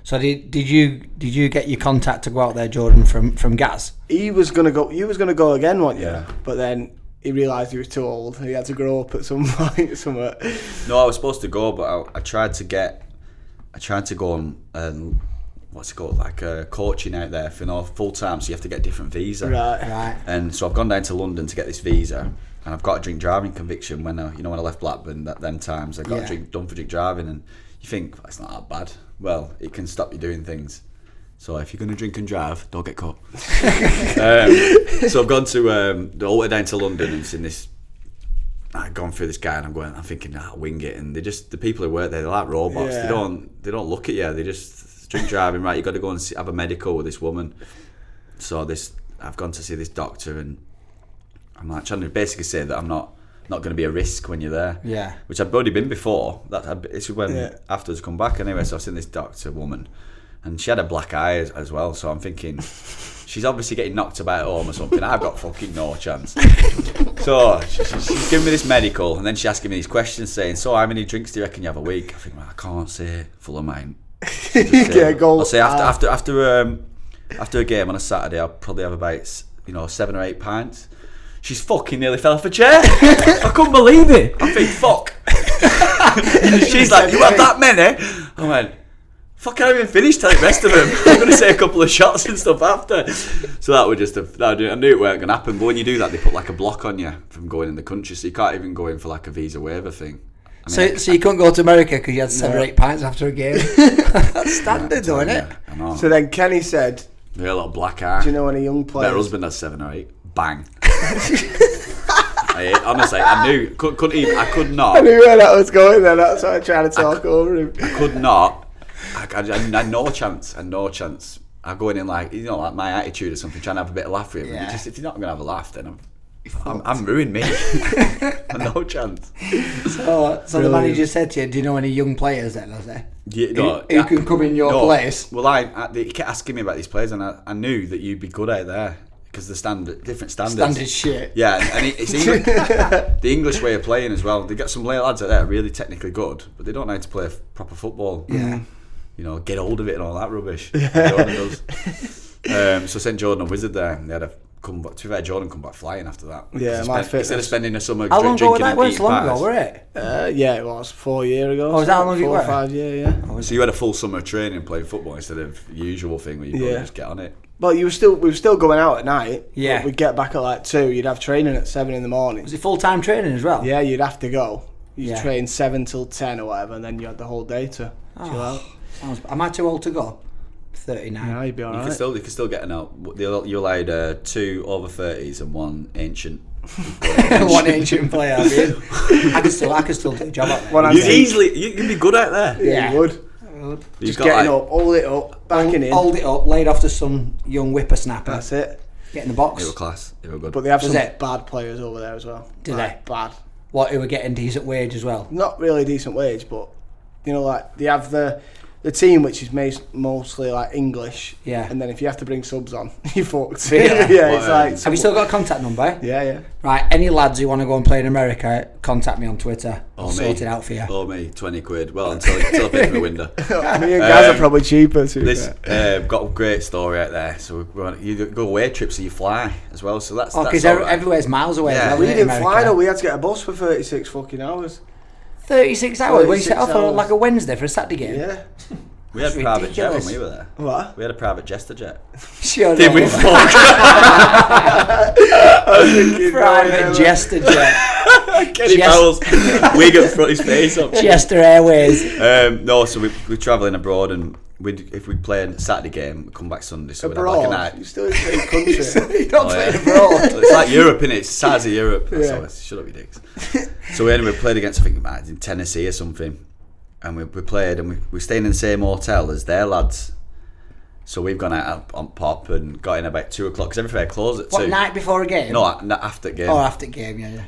So did you get your contact to go out there, Jordan, from Gaz? he was gonna go. You was gonna go again, weren't you? Yeah. But then he realised he was too old. He had to grow up at some point. Somewhere. No, I was supposed to go, but I tried to go on what's it called, like coaching out there for full time. So you have to get a different visa. Right. And so I've gone down to London to get this visa, and I've got a drink driving conviction when I left Blackburn. Them times I got a drink done for drink driving, and you think it's not that bad. Well, it can stop you doing things. So if you're going to drink and drive, don't get caught. So I've gone to all the way down to London and seen this. I've gone through this guy and I'm thinking, I'll wing it. And the people who work there, they're like robots. Yeah. They don't look at you. They just drink driving. Right, you got to go and have a medical with this woman. So I've gone to see this doctor, and I'm like trying to basically say that I'm not going to be a risk when you're there. Yeah. Which I've already been before. It's when Yeah. afterwards come back anyway. So I've seen this doctor woman, and she had a black eye as well. So I'm thinking, she's obviously getting knocked about at home or something. I've got fucking no chance. So she's giving me this medical, and then she's asking me these questions, saying, "So how many drinks do you reckon you have a week?" I think, well, I can't say full amount. Yeah, go. I'll say after a game on a Saturday, I'll probably have about 7 or 8 pints. She's fucking nearly fell off a chair. I couldn't believe it. I think, fuck. And she's like, you have that many? I went, fuck, I haven't even finished telling the rest of them. I'm going to say a couple of shots and stuff after. So that was I knew it weren't going to happen. But when you do that, they put like a block on you from going in the country. So you can't even go in for like a visa waiver thing. So you couldn't go to America because you had 7 or 8 pints after a game? That's standard, though, isn't it? I know. So then Kenny said, Yeah, a little black eye. do you know any young Her players? husband has 7 or 8. Bang. Honestly, I knew. I could not. I knew where that was going then. That's why I tried to talk over him. I could not. I had no chance. And no chance. I'm going in like my attitude or something, trying to have a bit of laugh with him. Yeah. If you're not going to have a laugh, then I'm ruined, me. No chance. So the manager said to you, do you know any young players then, has he? Yeah, no, who can come in your place? Well, they kept asking me about these players, and I knew that you'd be good out there because different standards. Standard shit. Yeah, and it's the English way of playing as well. They got some lads out there really technically good, but they don't know how to play proper football. Yeah. You know, get hold of it and all that rubbish. Jordan does. So I sent Jordan a wizard there, and they had come back. To be fair, Jordan come back flying after that. Yeah, instead of spending a summer how long ago was drinking that? and When's eating long pies. ago, were it? Yeah, it was 4 years ago. Oh, was that how long it 4 or was? 5 years, yeah. So you had a full summer of training playing football instead of the usual thing where you go and just get on it. Well, we were still going out at night. Yeah. But we'd get back at like 2. You'd have training at 7 in the morning. Was it full-time training as well? Yeah, you'd have to go. You'd Yeah. train 7 till 10 or whatever, and then you had the whole day to chill out. Am I too old to go? 39. Yeah, you'd be You alright. can still get an out. You're allowed 2 over 30s and 1 ancient. One ancient player. I mean, I could still do a job out there. One You'd be good out there. Yeah, you would. You've Just got, getting like, up, hold it up, backing in. Hold it up, laid off to some young whippersnapper. That's it. Get in the box. They were class. They were good. But they have Was some it? bad players over there as well. Do Like, they? Bad. What, who were getting decent wage as well? Not really decent wage, but you know, like they have the team which is mostly like English. Yeah. And then if you have to bring subs on, you fucked. Really? Yeah, it's like. Have you still got a contact number? Yeah. Right, any lads who want to go and play in America, contact me on Twitter. I'll sort it out for you. Oh, me, 20 quid. Well, until I pay for my window. Me and guys are probably cheaper too. Got a great story out there. So you go away trips, so you fly as well. So that's because all right. everywhere's miles away. Yeah. as well, we isn't it, didn't America? fly though. We had to get a bus for 36 fucking hours. 36 hours? When you set 36 off on hours. like a Wednesday for a Saturday game? Yeah. We had That's private jet when ridiculous. we were there. What? We had a private jester jet. Sure Did we? Private Jester jet. Kenny Powell's wig up front, his face up. Jester Airways. No, so we're travelling abroad, and if we play a Saturday game, we come back Sunday, so we'd have like a Abroad. night. You're still in the same country. You're not Oh, playing yeah. abroad. It's like Europe, innit? It's the size of Europe. That's Yeah. how it is. Shut up, you dicks. So we played against, I think, in Tennessee or something, and we played, and we stayed in the same hotel as their lads. So we've gone out on pop and got in about 2 o'clock because everywhere closed at 2. What, night before a game? No, after game. Oh, after game, yeah.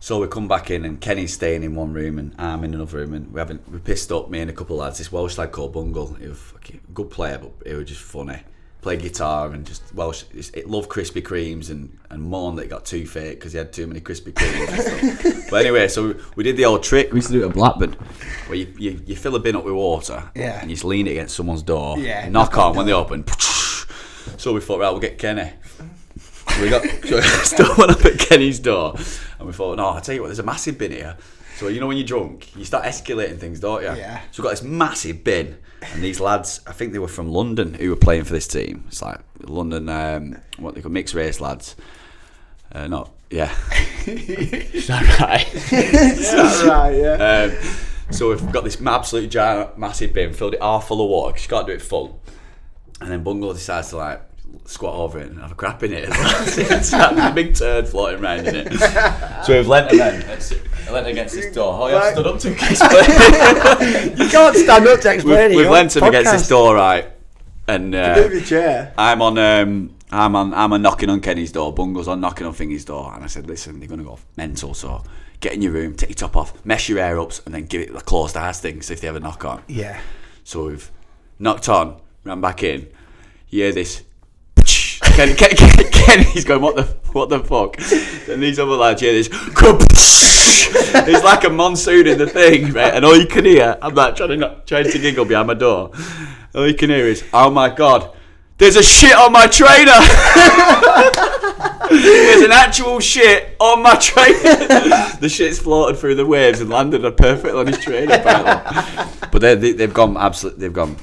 So we come back in, and Kenny's staying in one room and I'm in another room, and we pissed up, me and a couple of lads, this Welsh lad called Bungle. He was a good player, but he was just funny. Played guitar and just Welsh. It loved Krispy Kremes and moaned that he got toothache because he had too many Krispy Kremes and stuff. But anyway, so we did the old trick. We used to do it at Blackburn, where you fill a bin up with water, Yeah. and you just lean it against someone's door, Yeah, knock on when they open. So we thought, right, we'll get Kenny. So still went up at Kenny's door, and we thought, no, I'll tell you what, there's a massive bin here. So you know when you're drunk, you start escalating things, don't you? Yeah. So we've got this massive bin, and these lads, I think they were from London, who were playing for this team. It's like London, what they call mixed race lads. Yeah. Is that right? That's right, yeah. So we've got this absolute giant, massive bin, filled it half full of water, because you can't do it full. And then Bungle decides to like squat over it and have a crap in it. It's a big turd floating around in it. So we've leant against this door. Oh, yeah, stood up to explain. You can't stand up to explain it. We've leant him against this door, right? And Move your chair. I'm on knocking on Kenny's door. Bungle's on knocking on Thingy's door, and I said, "Listen, they're gonna go mental. So get in your room, take your top off, mesh your hair up, and then give it the closed eyes thing. So if they ever knock on, Yeah. So we've knocked on, ran back in. You hear this. Kenny's going, what the fuck? And these other lads hear this. It's like a monsoon in the thing, right? And all you can hear, I'm like trying to giggle behind my door. All you can hear is, oh my god, there's a shit on my trainer. There's an actual shit on my trainer. The shit's floated through the waves and landed perfectly on his trainer, apparently. But they've gone absolutely. They've gone.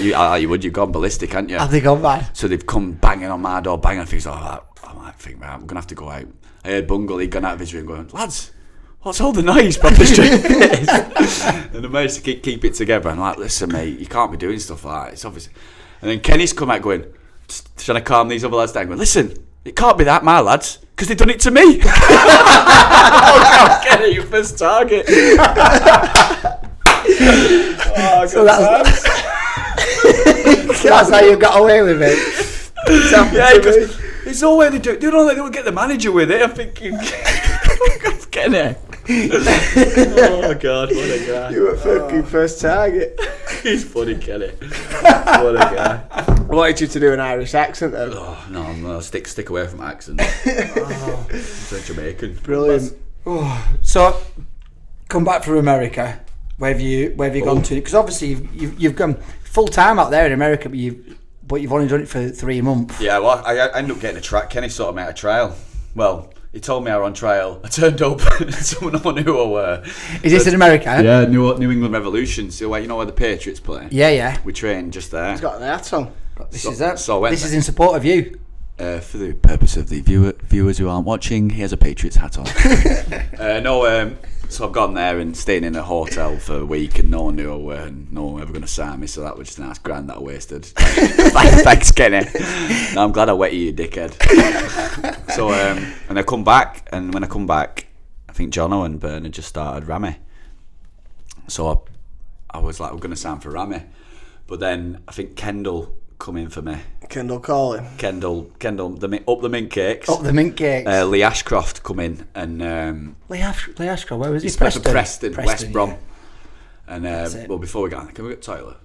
You've gone ballistic, haven't you? I think I'm bad. So they've come banging on my door, banging on things. I might think, man, I'm gonna have to go out. I heard Bungle. He'd gone out of his room, going, lads, what's all the noise? Proper straight face. And I managed to keep it together. I'm like, listen, mate, you can't be doing stuff like that. It's obvious. And then Kenny's come out going, trying to calm these other lads down. Going, listen, it can't be that, my lads, because they've done it to me. Oh God, Kenny, your first target. So that's how you got away with it. Yeah, There's no way they do it. They don't get the manager with it. I'm thinking, getting it. Oh God, what a guy! You were fucking first target. He's funny, Kenny. What a guy! I wanted you to do an Irish accent then. Oh no, stick away from accent. I'm Jamaican. Brilliant. So, come back from America. Where have you gone to? Because obviously you've gone full time out there in America, but you've only done it for 3 months. Yeah, well, I ended up getting a trial. Kenny sort of made a trial. Well, he told me I was on trial. I turned up, someone knew who I were. Is this in America? Yeah, New England Revolution. So you know where the Patriots play? Yeah. We trained just there. He's got that on. This is it. So I went this is in support of you. For the purpose of the viewers who aren't watching, he has a Patriots hat on. So I've gone there and stayed in a hotel for a week, and no one knew I were, and no one was ever going to sign me. So that was just a nice grand that I wasted. Thanks, Kenny. No, I'm glad I wet you dickhead. So and I come back, and when I come back, I think Jono and Bernard just started Rami. So I was like, we're going to sign for Rami, but then I think Kendall come in for me. Kendall Calling. Kendall, up the mint cakes. Up the mint cakes. Lee Ashcroft come in, and Lee Ashcroft, where was he? he's Preston, West yeah. Brom. And well, before we get on, can we get toilet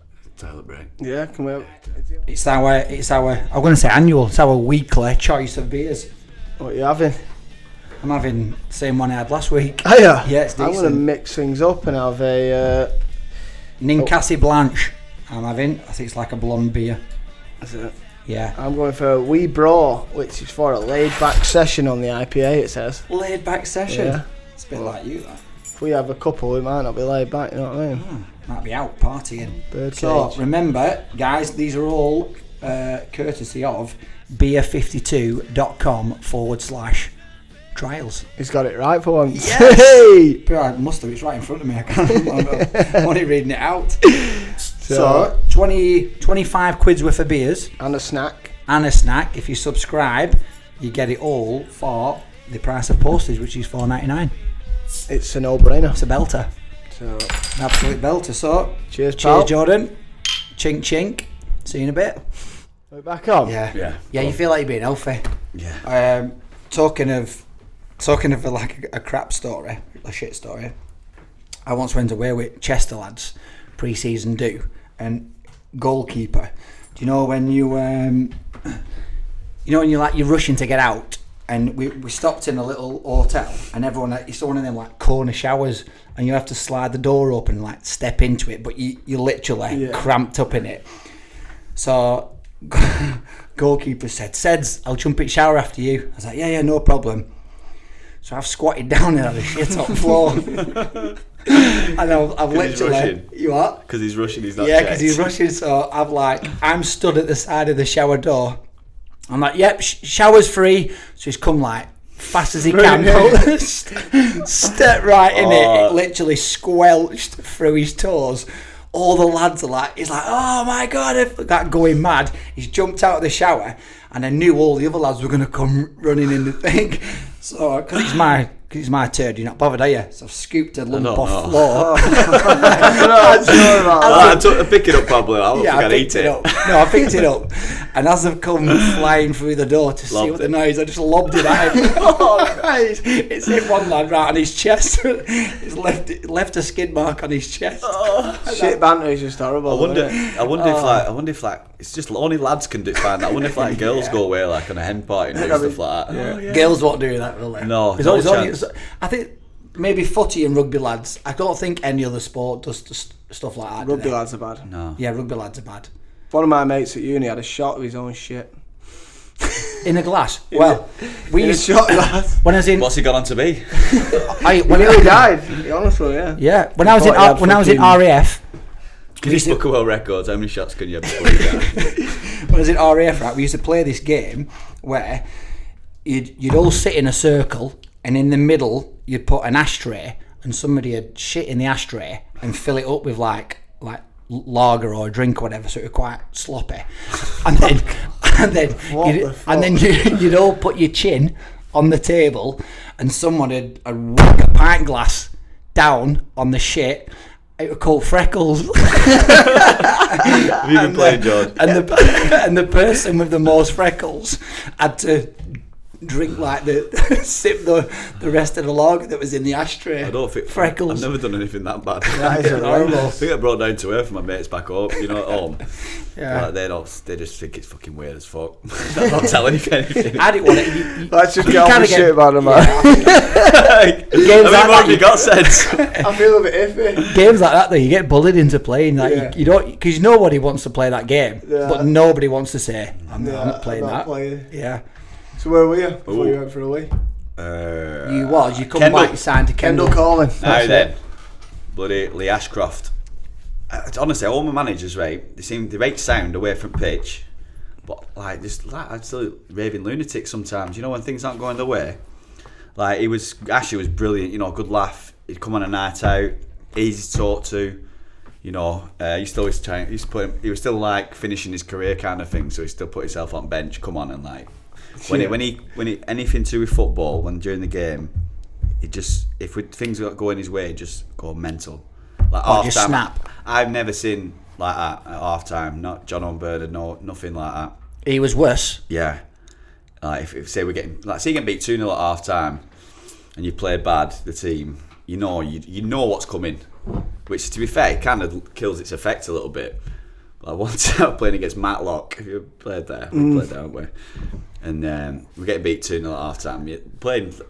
break? Yeah, can we? It's our I'm going to say annual. It's our weekly choice of beers. What are you having? I'm having the same one I had last week. Oh yeah. Yeah, it's decent. I'm going to mix things up and have a Ninkasi Blanche. I'm having. I think it's like a blonde beer. Is it? Yeah. I'm going for a wee bra, which is for a laid-back session on the IPA. It says. Laid back session. Yeah. It's a bit like you, that. If we have a couple, we might not be laid back. You know what I mean? Might be out partying. Birdcage. So remember, guys, these are all courtesy of beer52.com/trials. He's got it right for once. Yes! Hey! I must have. It's right in front of me. I can't. I'm only reading it out. So 25 quid's worth of beers And a snack. and a snack. If you subscribe, you get it all for the price of postage, which is $4.99. It's a no-brainer. It's a belter. So, An absolute belter. So cheers, pal. Jordan. Chink chink. See you in a bit. We're back on. Yeah. You feel like you're being healthy. Yeah. Talking of like a crap story, a shit story. I once went away with Chester lads, pre-season do, and goalkeeper. Do you know when you're rushing to get out, and we stopped in a little hotel, and it's one of them like corner showers, and you have to slide the door open and like step into it, but you're literally cramped up in it. So goalkeeper said, "Seds, I'll jump in shower after you." I was like, yeah, no problem. So I've squatted down and had a shit on the floor. And I've literally... You what? Because he's rushing, he's not Yeah, checked. because he's rushing. So I'm stood at the side of the shower door. I'm like, yep, shower's free. So he's come like fast as he can. Step right in it. It literally squelched through his toes. All the lads are like, he's like, oh my God, that going mad. He's jumped out of the shower, and I knew all the other lads were going to come running in the thing. So, because it's my turd, you're not bothered, are you? So I've scooped a lump off floor. I pick it up probably. I don't think I'd eat it. No, I picked it up. And as I've come flying through the door to see what the noise, I just lobbed it at him. Oh, Christ. It's hit one lad right on his chest. It's left a skid mark on his chest. Shit banter is just horrible. I wonder if it's just only lads can find that. I wonder if like girls go away like on a hen party and do stuff like that. Yeah. Girls won't do that, will they? No, There's no only, chance. I think maybe footy and rugby lads. I don't think any other sport does stuff like that. Rugby lads are bad. No. Yeah, rugby lads are bad. One of my mates at uni had a shot of his own shit. In a glass. Well, In a shot glass. when I was in. What's he gone on to be? When He nearly died, to be honest with you. Yeah, when I was in RAF. Guinness Book of World Records. How many shots can you have before you die? When I was in RAF, right, we used to play this game where you'd all sit in a circle, and in the middle you'd put an ashtray, and somebody would shit in the ashtray and fill it up with like lager or a drink or whatever, so it was quite sloppy. And then you'd all put your chin on the table, and someone would whack a pint glass down on the shit. It was called Freckles. Have you been playing, George? And the person with the most freckles had to drink sip the rest of the log that was in the ashtray. I don't think freckles. I've never done anything that bad. That is horrible. I think I brought down to earth for my mates back home. You know, at home. Yeah. They just think it's fucking weird as fuck. I'm not telling you anything. I didn't want it. Let's just get on with shit about them, man. Games like what that, you got sense? I feel a bit iffy. Games like that, though, you get bullied into playing. You don't, because nobody wants to play that game, but nobody wants to say, I'm not playing that. Yeah. So where were you before you went for a wee? You come back, you signed to Kendall. Calling. Now then, bloody Lee Ashcroft. Honestly, all my managers, right, they rate sound away from pitch, but just absolute raving lunatic sometimes. You know, when things aren't going their way. Ashley was brilliant. You know, good laugh. He'd come on a night out, easy to talk to. You know, he was still like finishing his career kind of thing. So he still put himself on bench. Come on and when he anything to do with football, during the game, if things got going his way, just go mental. Half just time, snap. I've never seen like that at half time. Not John O'Byrne, nothing like that. He was worse. Yeah. If say we're getting say you get beat 2-0 at half time and you play bad, the team, you know what's coming. Which, to be fair, it kind of kills its effect a little bit. One time playing against Matlock, if you played there, we played there, haven't we? And we're getting beat 2-0 at half time.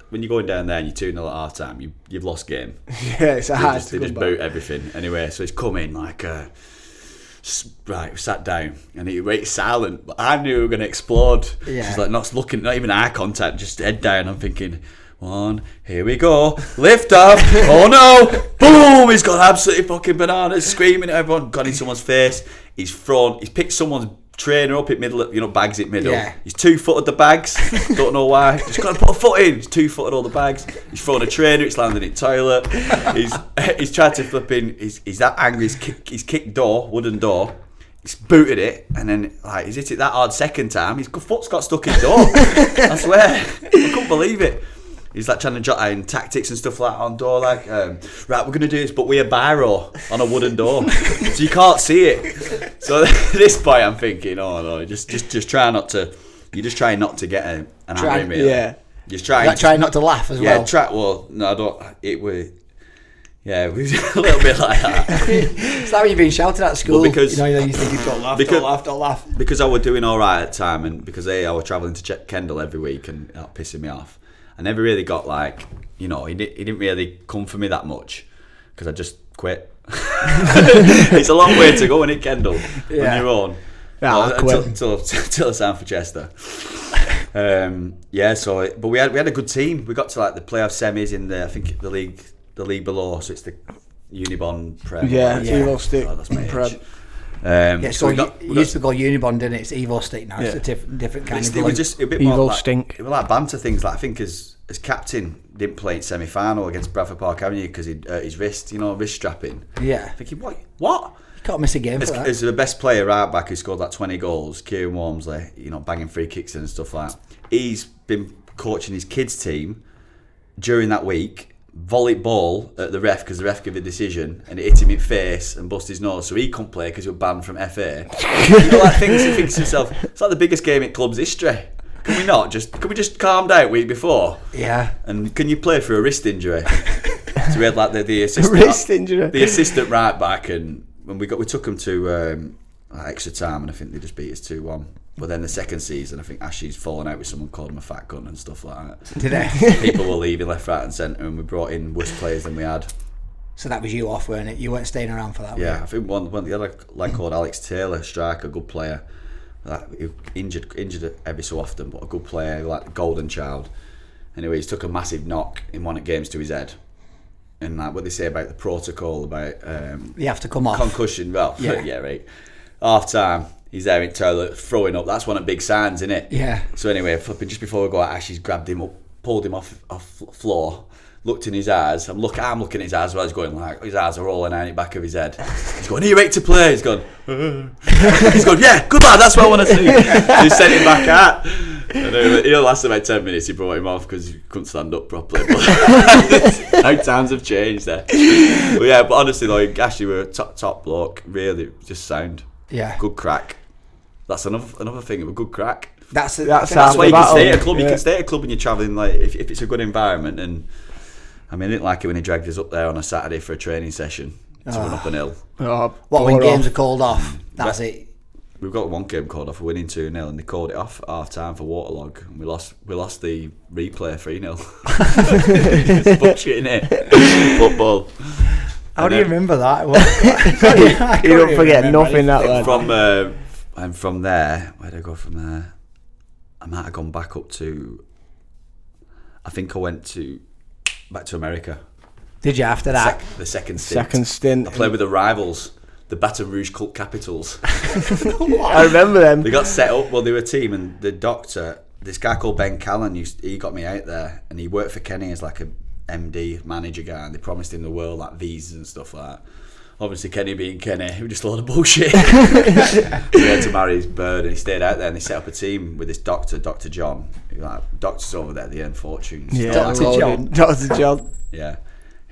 When you're going down there and you're 2-0 at half time, you've lost game. Yeah, it's hard. They just boot everything. Anyway, so he's come in right, we sat down and he went silent, but I knew we were going to explode. Yeah. She's not looking, not even eye contact, just head down. I'm thinking, here we go, lift off. Oh no, boom, he's gone absolutely fucking bananas, screaming at everyone, got in someone's face. He's picked someone's trainer up in middle, bags in middle. Yeah. He's 2-footed the bags, don't know why, just got to put a foot in. He's 2-footed all the bags. He's thrown a trainer, it's landed in the toilet. He's tried to flip in, he's that angry, he's kicked wooden door. He's booted it, and then he's hit it that hard second time. His foot's got stuck in the door. I swear, I couldn't believe it. He's trying to jot in tactics and stuff like that on door, right, we're going to do this, but with a biro on a wooden door, so you can't see it. So at this point, I'm thinking, oh no, just try not to. You just try not to get an angry meal. Yeah. Just try. Try not to laugh as well. Yeah, no, I don't. It was. Yeah, it was a little bit like that. It's like when you've been shouted at school. Well, because you think don't laugh. Because I was doing all right at the time, and because I was travelling to Kendall every week, and that pissing me off. I never really got he didn't really come for me that much because I just quit. It's a long way to go, isn't it, Kendall? On your own. Yeah, until I signed for Chester. But we had a good team. We got to the playoff semis in the league below, so it's the Unibond Prem. Yeah, Evo Stick. Oh, that's my age. It used to go Unibond, didn't it? It's Evo Stick now. It's a different kind of. It was just a bit Evo more Stink. It was like banter things. I think as captain didn't play in semi-final against Bradford Park Avenue because he'd hurt his wrist. Wrist strapping. Yeah. Thinking what? You can't miss a game for that. As the best player right back who scored 20 goals, Kieran Walmsley, banging free kicks and stuff like that. He's been coaching his kids team during that week. Volleyed ball at the ref because the ref gave a decision and it hit him in the face and bust his nose, so he couldn't play because he was banned from FA. Things he thinks to himself, it's like the biggest game in club's history. Can we just calm down week before? Yeah. And can you play for a wrist injury? So we had the assistant wrist injury. The assistant right back, and when we took him to extra time, and I think they just beat us 2-1. But then the second season, I think Ashley's fallen out with someone, called him a fat gun and stuff like that. Did they? People were leaving left, right and centre, and we brought in worse players than we had. So that was you off, weren't it? You weren't staying around for that, Yeah, were you? I think one the other called Alex Taylor, striker, good player. He injured every so often, but a good player, like the golden child. Anyway, he's took a massive knock in one of the games to his head. And what they say about the protocol, about you have to come off. Concussion, yeah, right. Half time. He's there in the toilet throwing up. That's one of the big signs, isn't it? Yeah. So anyway, just before we go out, Ashley's grabbed him up, pulled him off floor, looked in his eyes. I'm looking at his eyes while he's going his eyes are rolling out the back of his head. He's going, "Are you ready to play?" He's gone. He's gone, "Yeah, good lad, that's what I want to see." So he sent him back out. And it lasted about 10 minutes. He brought him off because he couldn't stand up properly. But how times have changed there. But honestly, Ashley were a top bloke. Really, just sound. Yeah. Good crack. That's another thing of a good crack. That's That's why you can stay at a club. Yeah. You can stay at a club and you're travelling, like, if it's a good environment. And I mean, I didn't like it when he dragged us up there on a Saturday for a training session to run up an hill. Oh, What, when bore games off. are called off? That's it. We've got one game called off for winning 2-0, and they called it off at half time for waterlog, and we lost the replay 3-0. It's bullshit, innit? Football. How do you remember that? You don't forget nothing that lad. From there, where did I go from there? I might have gone back up to. I think I went back to America. Did you after that? The second stint. Second stint. I played with the rivals, the Baton Rouge Cult Capitals. I remember them. They got set up. Well, they were a team, and the doctor, this guy called Ben Callan, he got me out there, and he worked for Kenny as like a MD manager guy, and they promised him the world, like visas and stuff like that. Obviously, Kenny being Kenny, he was just a load of bullshit. So he had to marry his bird, and he stayed out there, and they set up a team with this doctor, Dr. John. Like, doctors over there, they earn fortunes. Yeah, Dr. John. Dr. John. Yeah,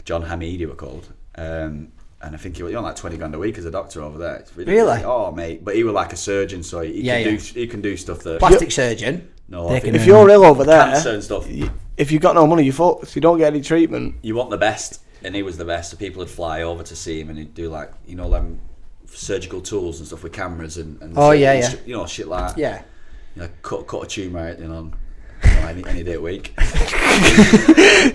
John Hamid, he were called. And I think he was on like 20 grand a week as a doctor over there. It's Really? Oh, mate. But he was like a surgeon, so he can do stuff that. Plastic surgeon. No, They I think can- If you're ill over cancer there, and stuff. if you've got no money, you're fucked. You don't get any treatment. You want the best, and he was the best. So people would fly over to see him, and he'd do like them surgical tools and stuff with cameras and Oh, yeah. shit like that. Yeah. Cut a tumour out, any day a week.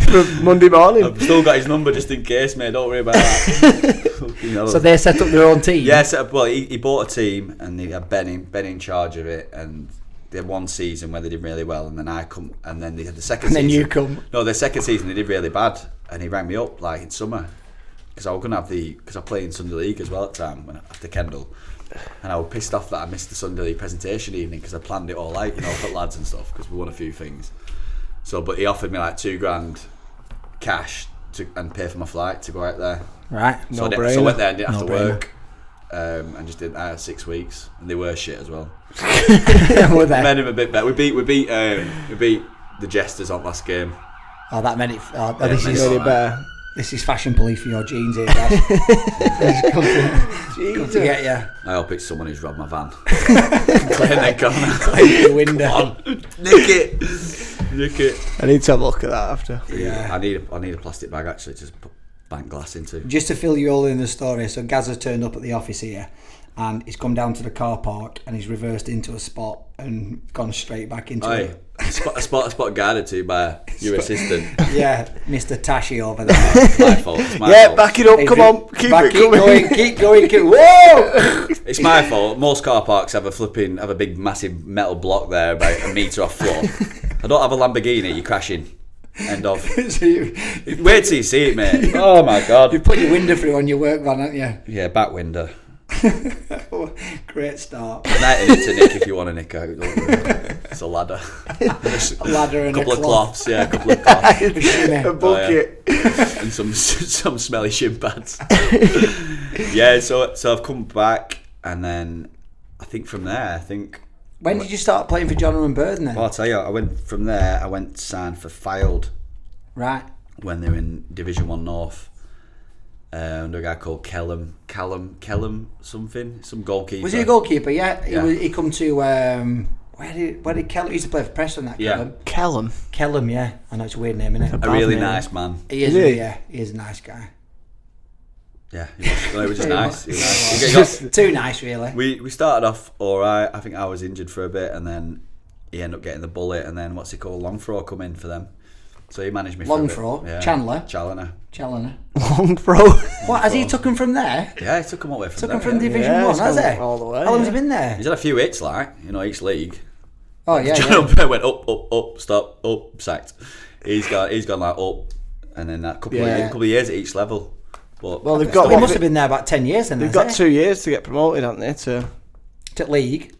For Monday morning. I've still got his number just in case, mate. Don't worry about that. So they set up their own team. Yeah, he bought a team, and he had Ben in charge of it, and they had one season where they did really well, and then and then they had the second And season. then you come. No, the second season they did really bad, and he rang me up like in summer because I was gonna have because I played in Sunday League as well at the time after Kendall, and I was pissed off that I missed the Sunday League presentation evening because I planned it all out, for lads and stuff, because we won a few things. So, but he offered me like $2,000 cash and pay for my flight to go out there. Right. So I No-brainer. went there and didn't have to No-brainer. work, and just did. I had 6 weeks, and they were shit as well. Were they? Made him a bit better. We beat the Jesters on last game. Oh, that meant it. this This is- is Really better. this is fashion police for your jeans here, guys. Come to get you. I hope it's someone who's robbed my van. Clear that corner. Out the window. Nick it. I need to have a look at that after. Yeah, I need a plastic bag actually to put bank glass into. Just to fill you all in the story, so Gaz has turned up at the office here, and he's come down to the car park, and he's reversed into a spot and gone straight back into Aye, it. a spot guarded to by your assistant. Yeah, Mr. Tashi over there. It's my fault. It's my Yeah, fault. back it up. Come on, keep it coming. Keep going. Whoa! It's my fault. Most car parks have a big massive metal block there about a metre off floor. I don't have a Lamborghini. You're crashing. End of. So you Wait till you see it, mate. Oh my god. put your window through on your work van, haven't you? Yeah, back window. Great start. Night in it to nick if you want to nick out. Don't worry. It's a ladder. A ladder and couple a of cloth. cloths. Yeah, a couple of cloths. A bucket. And some smelly shin pads. Yeah, so I've come back, and then I think from there, When did you start playing for John and Burden then? well, I'll tell you, I went from there. I went signed for Fylde Right. when they were in Division 1 North. Under a guy called Callum something, some goalkeeper. Was he a goalkeeper? Yeah. Yeah. He come to where did Kellum? He used to play for Preston. That Yeah. Kellum. Callum. Kellum, yeah. I know it's a weird name, isn't it? A really name. nice man. He is. Is he? Yeah, he is a nice guy. Yeah, he was just nice. He was nice. He's just too nice, really. We started off all right. I think I was injured for a bit, and then he ended up getting the bullet, and then what's he called, Longthrow, come in for them. So he managed me for a bit. Longthrow? Yeah. Chandler? Challoner. Challoner. Long throw. What, has he took him from there? Yeah, he took him away from Took them, him from yeah. Division Yeah, 1, he's has gone he? all the way, How long's yeah. he been there? He's had a few hits, each league. Oh, yeah, John yeah. went up, stop, up, sacked. He's gone like up, and then that couple of years at each level. But Well, they've He got. must have been there about 10 years then, They've hasn't got he? 2 years to get promoted, haven't they? To To league.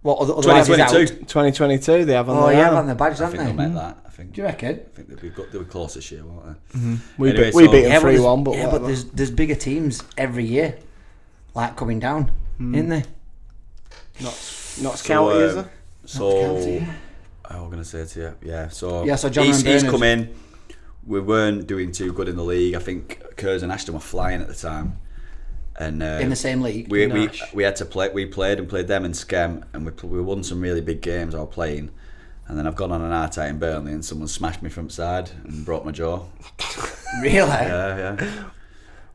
What, otherwise he's out? 2022. 2022, they have on Oh, there yeah, now. they've had the badges, I haven't think they? they'll make that. I think. Do you reckon? I think they were close this year, weren't they? We Anyway, beat so- them Yeah, 3-1, but yeah, whatever. but there's bigger teams every year, like coming down, isn't there? Notts County, is there? So, County, yeah. I was going to say to you, yeah. So, Yeah, so John he's Bernard. come in. We weren't doing too good in the league. I think Curzon and Ashton were flying at the time. And in the same league. We had to play. We played them in Skem, and we won some really big games. I was playing, and then I've gone on an art in Burnley, and someone smashed me from side and broke my jaw. Really? Yeah.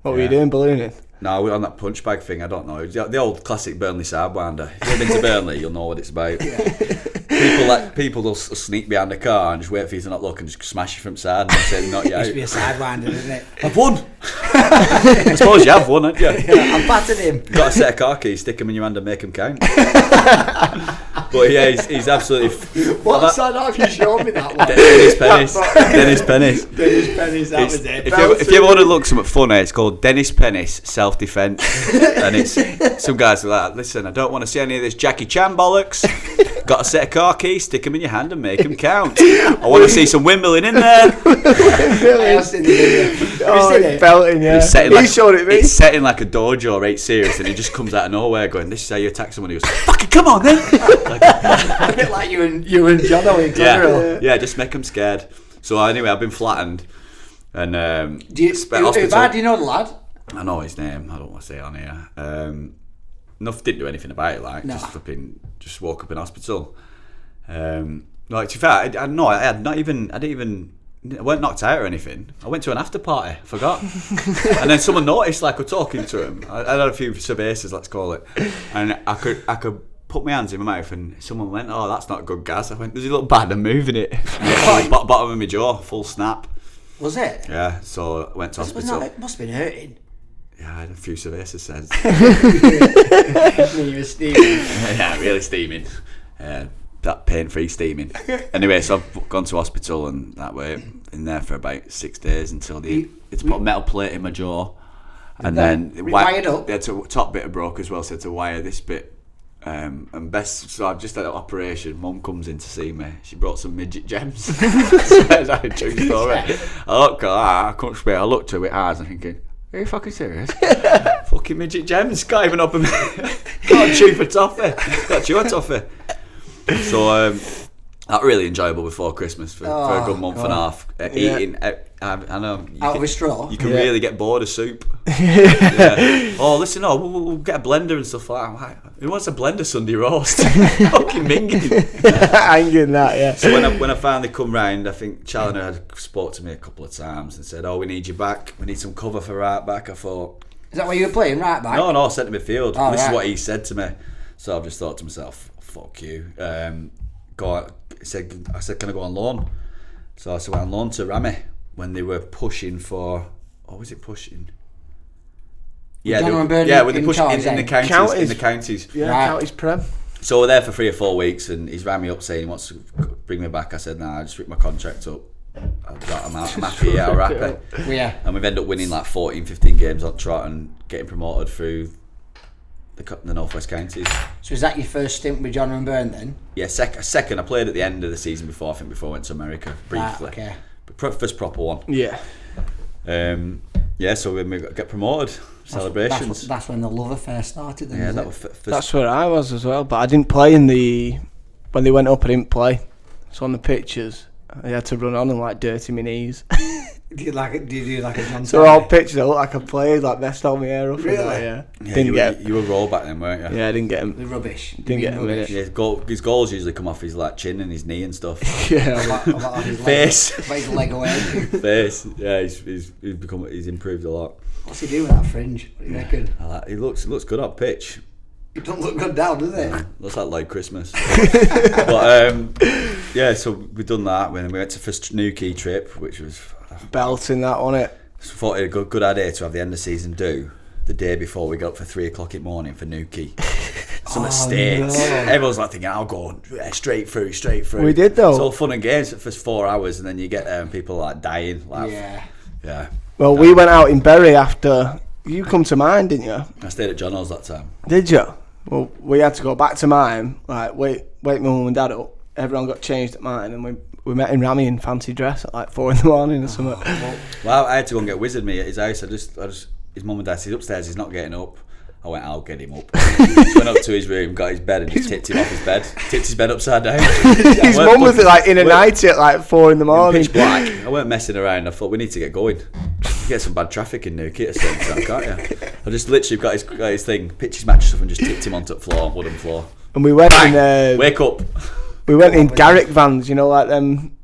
What were you doing, ballooning? No, we're on that punch bag thing. I don't know. The old classic Burnley sidewinder. If you've been to Burnley, you'll know what it's about. People will sneak behind the car and just wait for you to not look and just smash you from side and say not yet. It used to be a sidewinder, didn't it? I've won. I suppose you have won, haven't you? Yeah, I battered him. You've got a set of car keys, stick them in your hand and make them count. But yeah, he's absolutely. What side have you showed me that one? Dennis Pennis. Dennis Pennis, that was it. If you ever want to look something funny, it's called Dennis Pennis Self-Defence. And it's some guys are like, listen, I don't want to see any of this Jackie Chan bollocks. Got a set of car keys, stick them in your hand and make them count. I want to see some Wimbledon in there. I've seen the video. Have you seen it? Belting, yeah. He showed it me. It's set in like a dojo, right serious, and he just comes out of nowhere going, this is how you attack someone. He goes, fucking come on then. A bit like you and Jono in Glenville. Yeah, just make them scared. So anyway, I've been flattened. And do you know the lad? I know his name. I don't want to say it on here. Didn't do anything about it. Like just woke up in hospital. Like to be fair, I weren't knocked out or anything. I went to an after party. I forgot. And then someone noticed, like, we're talking to him. I had a few cervezas, let's call it, and I could put my hands in my mouth, and someone went, "Oh, that's not good gas." I went, "Does it look bad? I'm moving it." Bottom of my jaw, full snap. Was it? Yeah. So I went to hospital. It must have been hurting. Yeah, I had a few cervezas since. You were steaming. Yeah, really steaming. That pain-free steaming. Anyway, so I've gone to hospital and that way in there for about 6 days until it's put a metal plate in my jaw, and then wired up. The top bit broke as well, so to wire this bit. And best, so I've just had an operation. Mum comes in to see me. She brought some midget gems. That's a true story. I couldn't speak. I looked at her with eyes and thinking, are you fucking serious? Fucking midget gems. Can't even open me. Can't chew for toffee. Can't chew a toffee. So that really enjoyable before Christmas for a good month and a half. Eating, I know. Out of a straw? You can really get bored of soup. Yeah. Oh, listen, we'll get a blender and stuff like that. Who wants a blender Sunday roast? Fucking minging. Hanging that, yeah. So when I finally come round, I think Challoner had spoke to me a couple of times and said, we need you back. We need some cover for right back. I thought... Is that where you were playing, right back? No, centre midfield. This is what he said to me. So I've just thought to myself, fuck you. I said, can I go on loan? So I went on loan to Rami when they were pushing for... Or was it pushing? Yeah, when they pushed in the counties. Yeah, right. Counties Prem. So we're there for 3 or 4 weeks, and he's rang me up saying he wants to bring me back. I said, nah, I just ripped my contract up. I'm happy, yeah, I'm happy. Yeah. And we've ended up winning like 14, 15 games on trot and getting promoted through the North West Counties. So is that your first stint with John and Byrne then? Yeah, second. I played at the end of the season before I went to America briefly. Okay. But first proper one. Yeah. So when we get promoted, celebrations. That's when the love affair started then, That's where I was as well, but I didn't play when they went up I didn't play. So on the pictures, I had to run on and like dirty my knees. Do you do like a John? So all pictures, I look like I played, like messed all my hair up. Really? And that, you were raw back then, weren't you? Yeah, I didn't get him. The rubbish. Didn't get him in it. Yeah, his goals usually come off his like chin and his knee and stuff. Yeah. His face. His leg away. Face. Yeah, he's improved a lot. What's he doing with that fringe? What do you reckon? He looks good on pitch. It don't look good down, does it? Looks like Christmas. But so we've done that when we went to first Newquay trip, which was belting that on it. So thought it a good idea to have the end of season do the day before we got up for 3 o'clock in the morning for Newquay. Some estates. No. Everyone's like thinking, I'll go straight through. We did though. It's all fun and games for 4 hours, and then you get there and people are like dying. Like, yeah. Well, we went out in Bury after you come to mine, didn't you? I stayed at John's that time. Did you? Well, we had to go back to mine. Like, wait my mum and dad up. Everyone got changed at mine, and we met in Rami in fancy dress at like 4 in the morning or something. Well, I had to go and get Wizard me at his house. I just his mum and dad said, he's upstairs, he's not getting up. I went, I'll get him up. Just went up to his room, got his bed, and just tipped him off his bed. Tipped his bed upside down. His mum was like in a nightie at like 4 in the morning. Pitch black. I weren't messing around. I thought we need to get going. You get some bad traffic in Newquay at the same time, can't you? I just literally got his thing, pitched his mattress up and just tipped him onto the floor, wooden floor. And we went in. Wake up. We went in Garrick vans, you know, like them.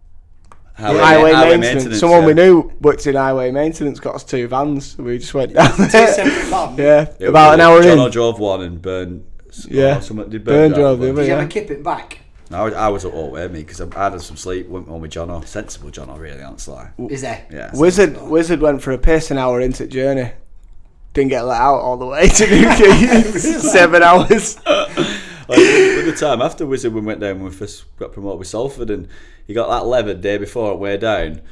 Highway maintenance. Someone we knew worked in highway maintenance got us 2 vans. We just went down. 2 separate vans. Yeah, about an hour in. John drove one and Burn. Did Burn drove the other. Did you ever kip it back? No, I was up all way, me, because I had some sleep. Went on with Jono, sensible Jono, really, honestly. Is there? Yeah. Wizard went for a piss an hour into the journey. Didn't get let out all the way to Newquay. 7 hours. At the time after Wizard, we went down when we first got promoted with Salford, and he got that lever the day before way down.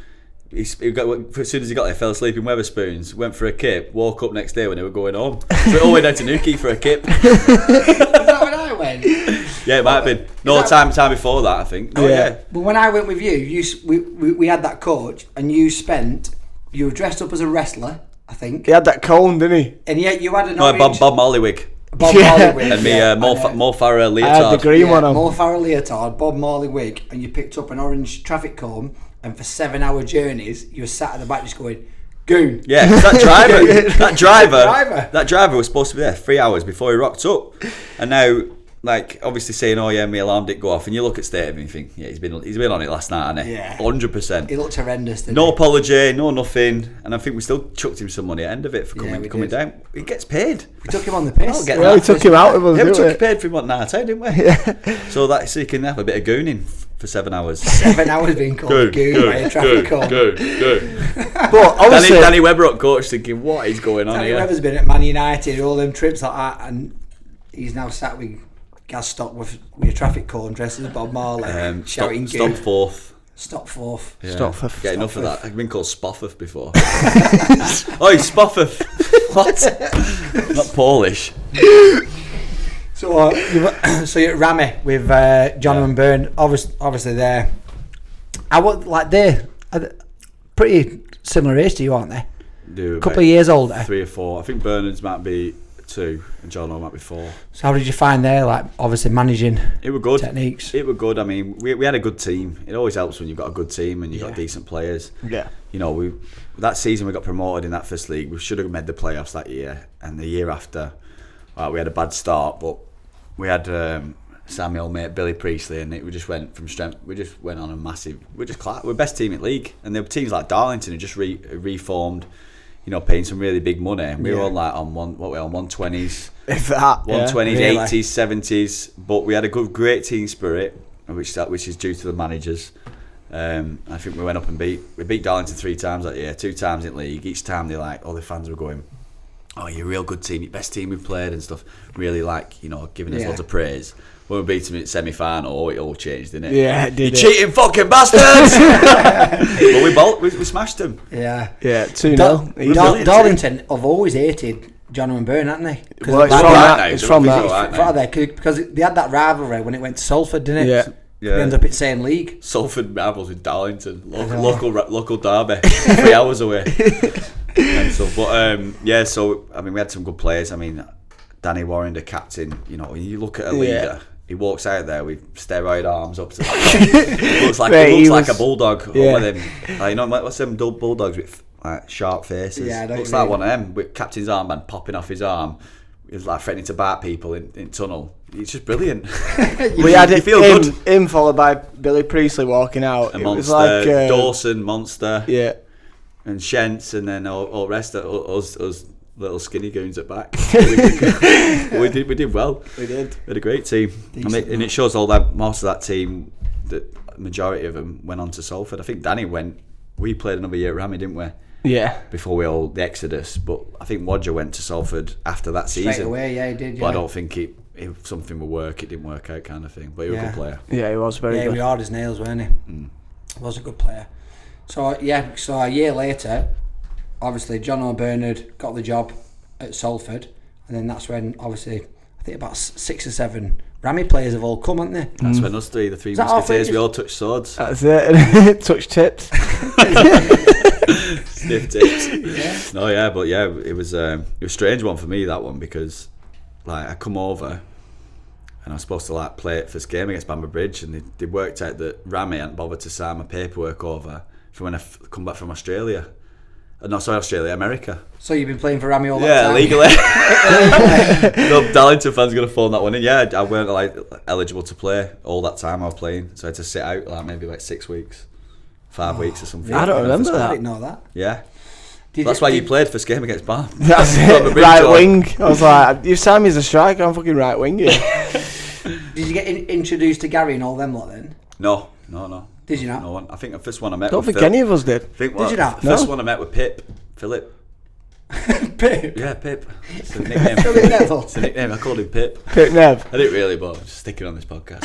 As soon as he got there, fell asleep in Wetherspoons, went for a kip, woke up next day when they were going home. So we all went down to Newquay for a kip. Is that when I went? Yeah, it might have been. No, time before that, I think. Yeah. But when I went with you, we had that coach, and you were dressed up as a wrestler, I think. He had that cone, didn't he? And yet you had an orange... Bob Marley wig. Bob Marley wig. And me, Mo Farah leotard. I had the green one on. Mo Farah leotard, Bob Marley wig, and you picked up an orange traffic cone, and for 7-hour journeys, you were sat at the back just going, goon. Yeah, that driver was supposed to be there 3 hours before he rocked up. And now, like, obviously saying, oh yeah, my alarm didn't go off, and you look at state of him and you think, yeah, he's been on it last night, hasn't he? Yeah. 100%. He looked horrendous, didn't No he? apology, no nothing, and I think we still chucked him some money at the end of it for coming down. He gets paid. We took him on the piss. We took him out of us, we took paid for him at night, didn't we? Yeah. So you can have a bit of gooning for 7 hours. 7 hours being called a goon by a traffic cone. But obviously, Danny Webber at coach thinking, what is going on Danny here? Webber's been at Man United, all them trips like that, and he's now sat with gas stock with a traffic cone dressed as Bob Marley, shouting goon. Stopforth. Stopforth. Yeah. Stopforth. Get enough of that. I've been called Spofforth before. Oh, he's Spofforth. What? Not Polish. So you're at Ramy with John and Byrne. Obviously they're pretty similar age to you, aren't they? A couple of years older. 3 or 4. I think Bernard's might be 2 and Jono might be 4. So how did you find their obviously managing it were good techniques? It were good. I mean, we had a good team. It always helps when you've got a good team and you've got decent players. Yeah. You know, that season we got promoted in that first league. We should have made the playoffs that year, and the year after, we had a bad start, but we had Samuel, mate, Billy Priestley, and we just went from strength. We just went on a massive. We're best team in league, and there were teams like Darlington who just reformed. You know, paying some really big money. We were all like on 120s, if that, 120s, 80s, 70s. But we had a great team spirit, which is due to the managers. I think we went up and beat Darlington 3 times that year, 2 times in league. Each time all the fans were going, "Oh, you're a real good team, your best team we've played," and stuff. Really giving us lots of praise. When we beat them in semi-final, it all changed, didn't it? Yeah, it did. You cheating fucking bastards! But we smashed them. Yeah. Yeah, 2-0. Darlington have always hated John and Byrne, haven't they? Well, it's from that. Because they had that rivalry when it went to Salford, didn't it? Yeah. They ended up in the same league. Salford rivals with Darlington, local derby, 3 hours away. And so, so I mean, we had some good players. I mean, Danny Warren, the captain. You know, when you look at a leader, he walks out there with steroid arms up to the looks like a bulldog. Yeah. With him, you know, what's them bulldogs with sharp faces? Yeah, looks like one of them with captain's armband popping off his arm. He was like threatening to bite people in tunnel. He's just brilliant. We had him followed by Billy Priestley walking out. A it monster, was like Dawson, monster, and Shentz, and then all the rest of us little skinny goons at back. we did well. We did. We had a great team. I mean, and it shows all that most of that team, the majority of them went on to Salford. I think Danny we played another year at Ramy, didn't we? Yeah. Before the exodus, but I think Wodger went to Salford after that season. Straight away, yeah, he did. Yeah. But I don't think if something would work, it didn't work out, kind of thing. But he was a good player. Yeah, he was very good. Yeah, he was hard as nails, weren't he? He was a good player. So a year later, obviously John O'Bernard got the job at Salford, and then that's when obviously I think about 6 or 7 Ramy players have all come, haven't they? That's when us the 3 musketeers, we all touched swords. That's it. Touch tips. Sniff tips. Yeah. No, yeah, but yeah, it was a strange one for me, that one, because I come over and I was supposed to play it first game against Bamber Bridge, and they worked out that Ramy hadn't bothered to sign my paperwork over for when I come back from Australia. No, sorry, Australia, America. So you've been playing for Rami all that time? Legally. No, Darlington fans going to phone that one in. Yeah, I weren't like eligible to play all that time I was playing, so I had to sit out like maybe like 6 weeks, 5 weeks or something. I don't remember I that. didn't know that. Yeah. That's why you played first game against Barn. That's it. Right wing. I was like, you signed me as a striker. I'm fucking right wing. Yeah. Did you get introduced to Gary and all them lot then? No. Did you not? No one. I think the first one I met. Don't with think Phil. any of us did. Did you not? The first one I met with Philip. Pip. Yeah, Pip. It's a nickname. Philip Neville. It's a nickname. I called him Pip. Pip Nev. I didn't really, but I'm just sticking on this podcast.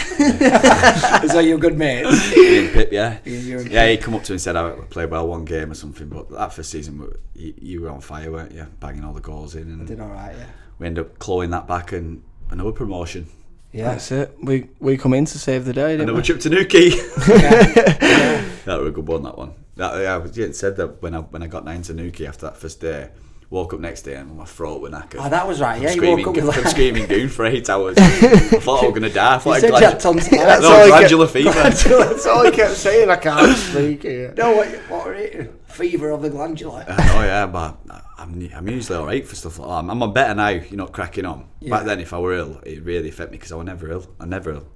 So you're good mates. Me and Pip, yeah. Yeah, He come up to me and said I played well one game or something, but that first season you were on fire, weren't you? Banging all the goals in, and I did all right, yeah. we ended up clawing that back and another promotion. Yeah. That's it. We come in to save the day, didn't Another we? trip to Newquay. Yeah. That was a good one. That one. I said that when I got down to Newquay after that first day. Woke up next day and my throat was knackered. Oh, that was right. Yeah, I'm you woke up with I'm screaming goon for 8 hours. I thought I was going to die. I thought You said you had tonsillitis. all he glandular fever. That's all he kept saying. I can't speak here. No, what were it? Fever of the glandular. Oh yeah, but I'm usually alright for stuff like that. I'm better now. You're not cracking on. Yeah. Back then, if I were ill, it really affected me because I was never ill. I'm never ill.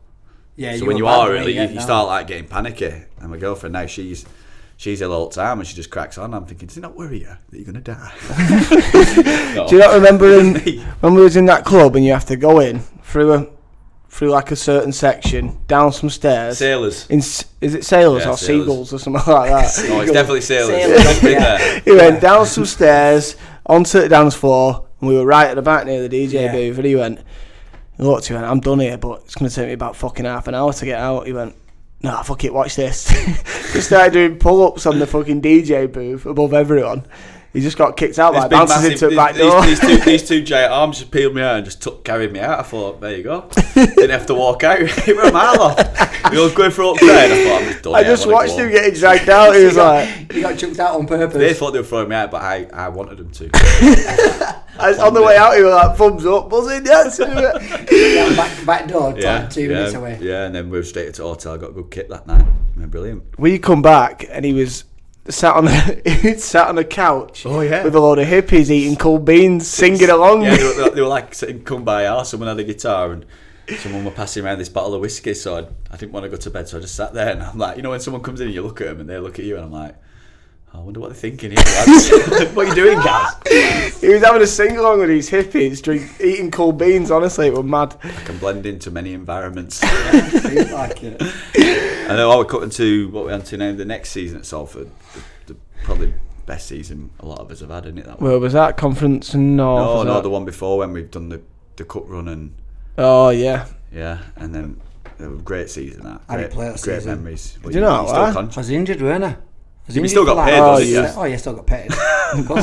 Yeah. So were when you bad, are weren't ill, Yeah, you start like getting panicky. And my girlfriend now, she's ill all the time and she just cracks on. I'm thinking, does it not worry you that you're going to die? No. Do you not remember when we was in that club and you have to go in through like a certain section, down some stairs? Sailors. Is it sailors Yeah, or sailors. seagulls or something like that? No, it's definitely sailors. Sailors, I've been yeah. there. He went down some stairs onto the dance floor and we were right at the back near the DJ Yeah. booth and he looked, he went, I'm done here, but it's going to take me about fucking half an hour to get out. He went, nah, fuck it, watch this. He started doing pull-ups on the fucking DJ booth above everyone. He just got kicked out, like bounces into a back door. These two giant arms just peeled me out and just carried me out. I thought, there you go. Didn't have to walk out. It was a mile off. We were going for upgrade. I thought, I'm just done. I just watched him getting dragged out. He was like, You got chucked out on purpose. They thought they were throwing me out, but I wanted them to. on the way out, he was like, thumbs up, buzzing, yes. back door, like 2 minutes away. Yeah, and then we were straight to the hotel. I got a good kit that night. Brilliant. We come back and he was sat on a couch with a load of hippies eating cold beans, singing along. Yeah, they were like sitting come by our. Someone had a guitar and someone were passing around this bottle of whiskey, so I didn't want to go to bed, so I just sat there and I'm like, when someone comes in and you look at them and they look at you and I'm like, I wonder what they're thinking here, lads. What are you doing, guys? He was having a sing along with these hippies, eating cold beans. Honestly, it was mad. I can blend into many environments. Seems like it. And then we're cutting to what we're on to now, the next season at Salford. The probably best season a lot of us have had, isn't it? That one? Well, was that Conference North? No, the one before when we've done the cup run and. Oh yeah. Yeah, and then it was a great season. I didn't play that great season. memories. Did you not? I was injured, weren't I? You still got paid, Oh, didn't you? yeah. Oh, you still got paid.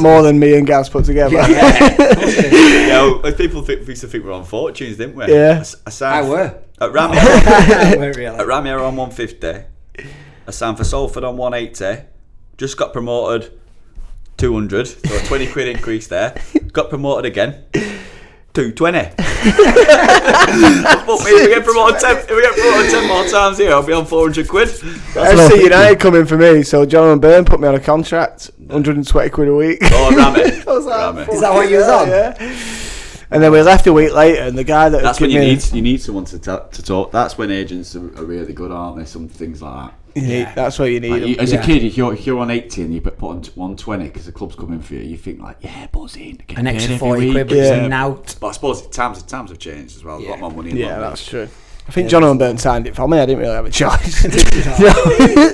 More than me and Gaz put together. Yeah, people used to think we're on fortunes, didn't we? Yeah. I were. At Rami, I weren't really. at Rami, I were on 150. I signed for Salford on 180. Just got promoted 200, so a 20 quid increase there. Got promoted again. 220. But if we get promoted 10 more times here, I'll be on 400 quid. FC United coming for me, so John and Byrne put me on a contract, 120 quid a week. Oh, Rami. I was like, Rami. Is that what you was on? Yeah. And then we left a week later, and the guy that That's had when you given me- need someone to talk. That's when agents are really good, aren't they? Some things like that. That's what you need. Like, them. as a kid, if you're on 80 and you put on 120 because the club's coming for you, you think like, yeah, buzzing. An extra 40 quid, but it's a nout. But I suppose times have changed as well. A lot more money. Yeah, that's true. I think John and Byrne signed it for me. I didn't really have a choice.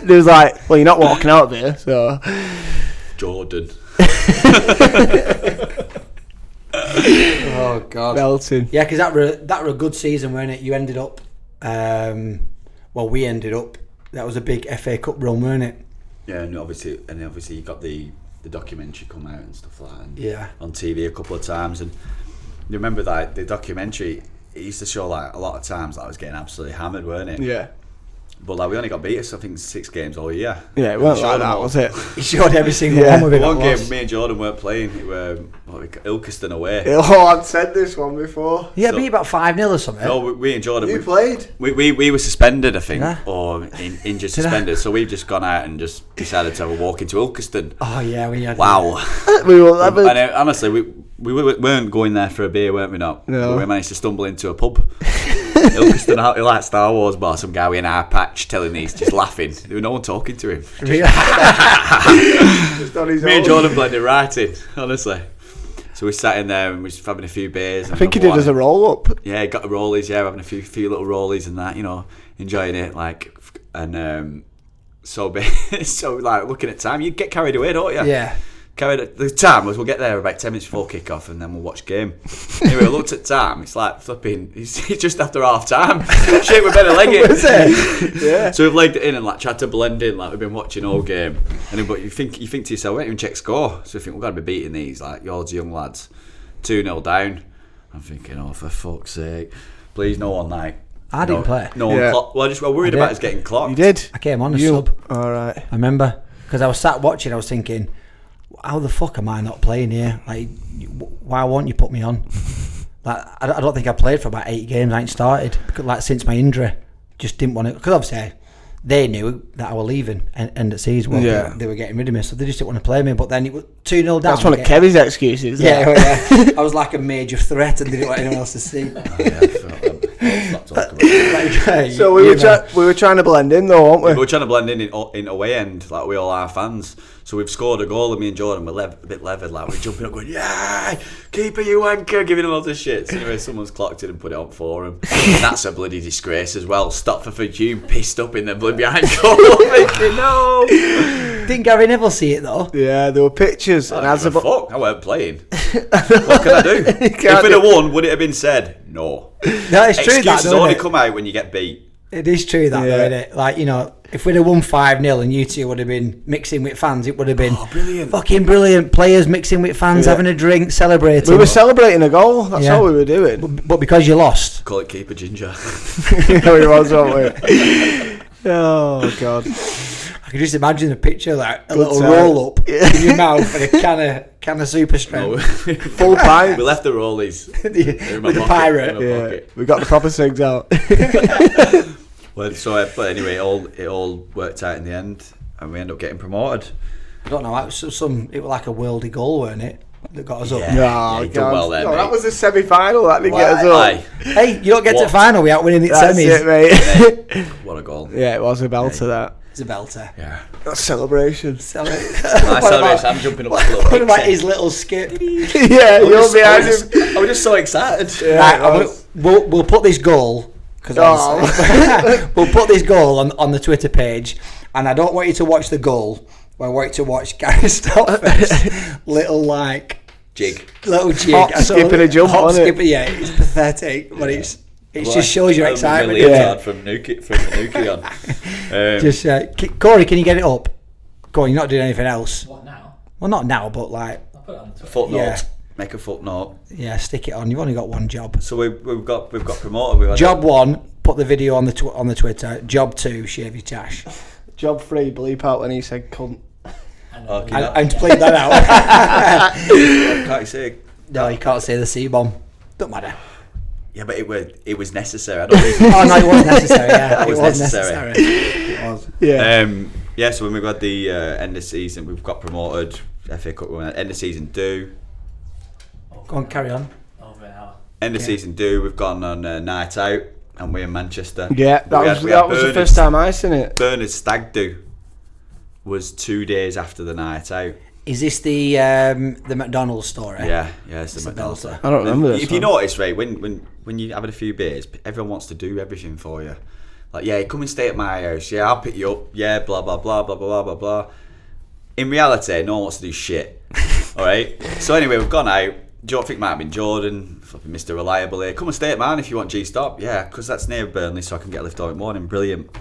They was like, well, you're not walking out of here, so. Jordan. Oh God. Belting. Yeah, because that were a good season, weren't it? You ended up, we ended up. That was a big FA Cup run, weren't it? Yeah, and obviously you got the documentary come out and stuff like that. And Yeah. on TV a couple of times, and you remember that the documentary. It used to show like a lot of times that I was getting absolutely hammered, weren't it? Yeah. But like we only got beat us, I think 6 games all year. Yeah, it weren't Showed like them that, all. was it? He showed every single Yeah. one with it. One game, me and Jordan weren't playing. It were Ilkeston away. Oh, I'd said this one before. Yeah, So- beat about 5-0 or something. No, we and Jordan. You played? We were suspended, I think, Yeah. or injured suspended. So we've just gone out and just decided to have a walk into Ilkeston. Oh yeah, we had. Wow. We were having... And honestly, we weren't going there for a beer, weren't we? Not. No. But we managed to stumble into a pub. Ilkeston, like Star Wars bar, some guy with an eye patch telling these, just laughing. There was no one talking to him. Really? Just on his Me and own. Jordan blended right in, honestly. So we sat in there and we was having a few beers. I think he did as a roll-up. Yeah, got the rollies. Yeah, having a few little rollies and that, enjoying it. Like, and so like looking at time, you get carried away, don't you? Yeah. The time was we'll get there about 10 minutes before kick-off and then we'll watch game. Anyway, I looked at time. It's like flipping. It's just after half time. Shit, we better leg it. Was it? Yeah. So we've legged it in and like tried to blend in like we've been watching all game. And then, but you think to yourself, we don't even check score. So you think we've got to be beating these like yours young lads. 2-0 down. I'm thinking, oh for fuck's sake, please no one like. I didn't play. No one. Yeah. Well, I just worried I about did. us getting clocked. You did? I came on a You- sub. All right. I remember because I was sat watching. I was thinking, how the fuck am I not playing here? Like, why won't you put me on? Like, I don't think I played for about 8 games. I ain't started because, like, since my injury. Just didn't want to, because obviously they knew that I was leaving end of season. Well, Yeah. they were getting rid of me, so they just didn't want to play me. But then it was 2-0 down. That's one of Kevin's excuses. Yeah, that. well, yeah. I was like a major threat and didn't want anyone else to see. Oh, yeah, I felt that. Let's not talk about it. Like, So we were trying to blend in though, weren't We we? were trying to blend in away end like we all are fans. So we've scored a goal and me and Jordan were a bit levered, like we're jumping up going, yeah, keeper you wanker, giving him lots of shit. So anyway, someone's clocked it and put it on for him. And that's a bloody disgrace as well. Stopforth Hume pissed up in the bloody behind goal. Thinking, no. Didn't Gary Neville see it though? Yeah, there were pictures. And I as don't give a about fuck. I weren't playing. What can I do? If we'd have won, would it have been said? No. No, it's true. Excuses That, only though, come out when you get beat. it is true that, Yeah. though, isn't it? Like, if we'd have won 5-0 and you two would have been mixing with fans, it would have been brilliant. fucking brilliant. Players mixing with fans, Yeah. having a drink, celebrating. we were celebrating a goal. That's Yeah. all we were doing. But because you lost, Call it keeper ginger. We was, weren't we? Oh God. I could just imagine a picture like a Good little time. roll up in your mouth and a can of super strength Full pint. We left the rollies. They're in my with a pocket, pirate. in my Yeah, pocket. we got the proper things out. Well, so but anyway, it all worked out in the end, and we ended up getting promoted. I don't know. It was like a worldy goal, weren't it? That got us up. Yeah. No, you done well there, no, mate. that was a semi-final. That didn't get us up. Aye. Hey, you don't get to What? final without winning the That's semis. it, mate. What a goal! Yeah, it was a belter. That. It's a belter. Yeah, That's celebration. nice celebration. I'm jumping up like a little What about pixie. his little skip? Yeah, you're behind him. I was just so excited. Yeah, Right, it was. we'll put this goal because we'll put this goal on the Twitter page, and I don't want you to watch the goal. I want you to watch Gary Stopforth's little Jig. little jig. Hop, skip and a jump, Hop, wasn't it? skip, yeah, it's pathetic, but it just shows your excitement. Really Yeah. hard from Nuki on. Just Corey, can you get it up? Go on, you're not doing anything else. What now? Well, not now, but like, I'll put it on the Twitter. Footnote. Yeah. Make a footnote. yeah, stick it on. You've only got one job. So we've got promoted. We've had Job 1, put the video on the Twitter. Job 2, shave your tash. Job 3, bleep out when he said cunt. Okay, And to bleep that out. can't you say? No, you can't say the C-bomb. Don't matter. Yeah, but it was necessary. I don't think Oh no, it was necessary. Yeah, It was necessary. It was. Yeah. yeah, so when we've had the end of season, we've got promoted. FA Cup, end of season do. Go on, carry on. Over an hour. End of season do. We've gone on a night out, and we're in Manchester. Yeah, But that was the first time I seen it. Bernard's stag do was 2 days after the night out. Is this the McDonald's story? Yeah, it's It's the a McDonald's. belter. I don't remember this If you one. notice, Ray, when you're having a few beers, everyone wants to do everything for you. Like, yeah, come and stay at my house. Yeah, I'll pick you up. Yeah, blah blah blah blah blah blah blah. In reality, no one wants to do shit. All right. So anyway, we've gone out. Do you think it might have been Jordan, fucking Mr. Reliable here? Come and stay at mine if you want G-Stop. Yeah, because that's near Burnley, so I can get a lift home in the morning. Brilliant.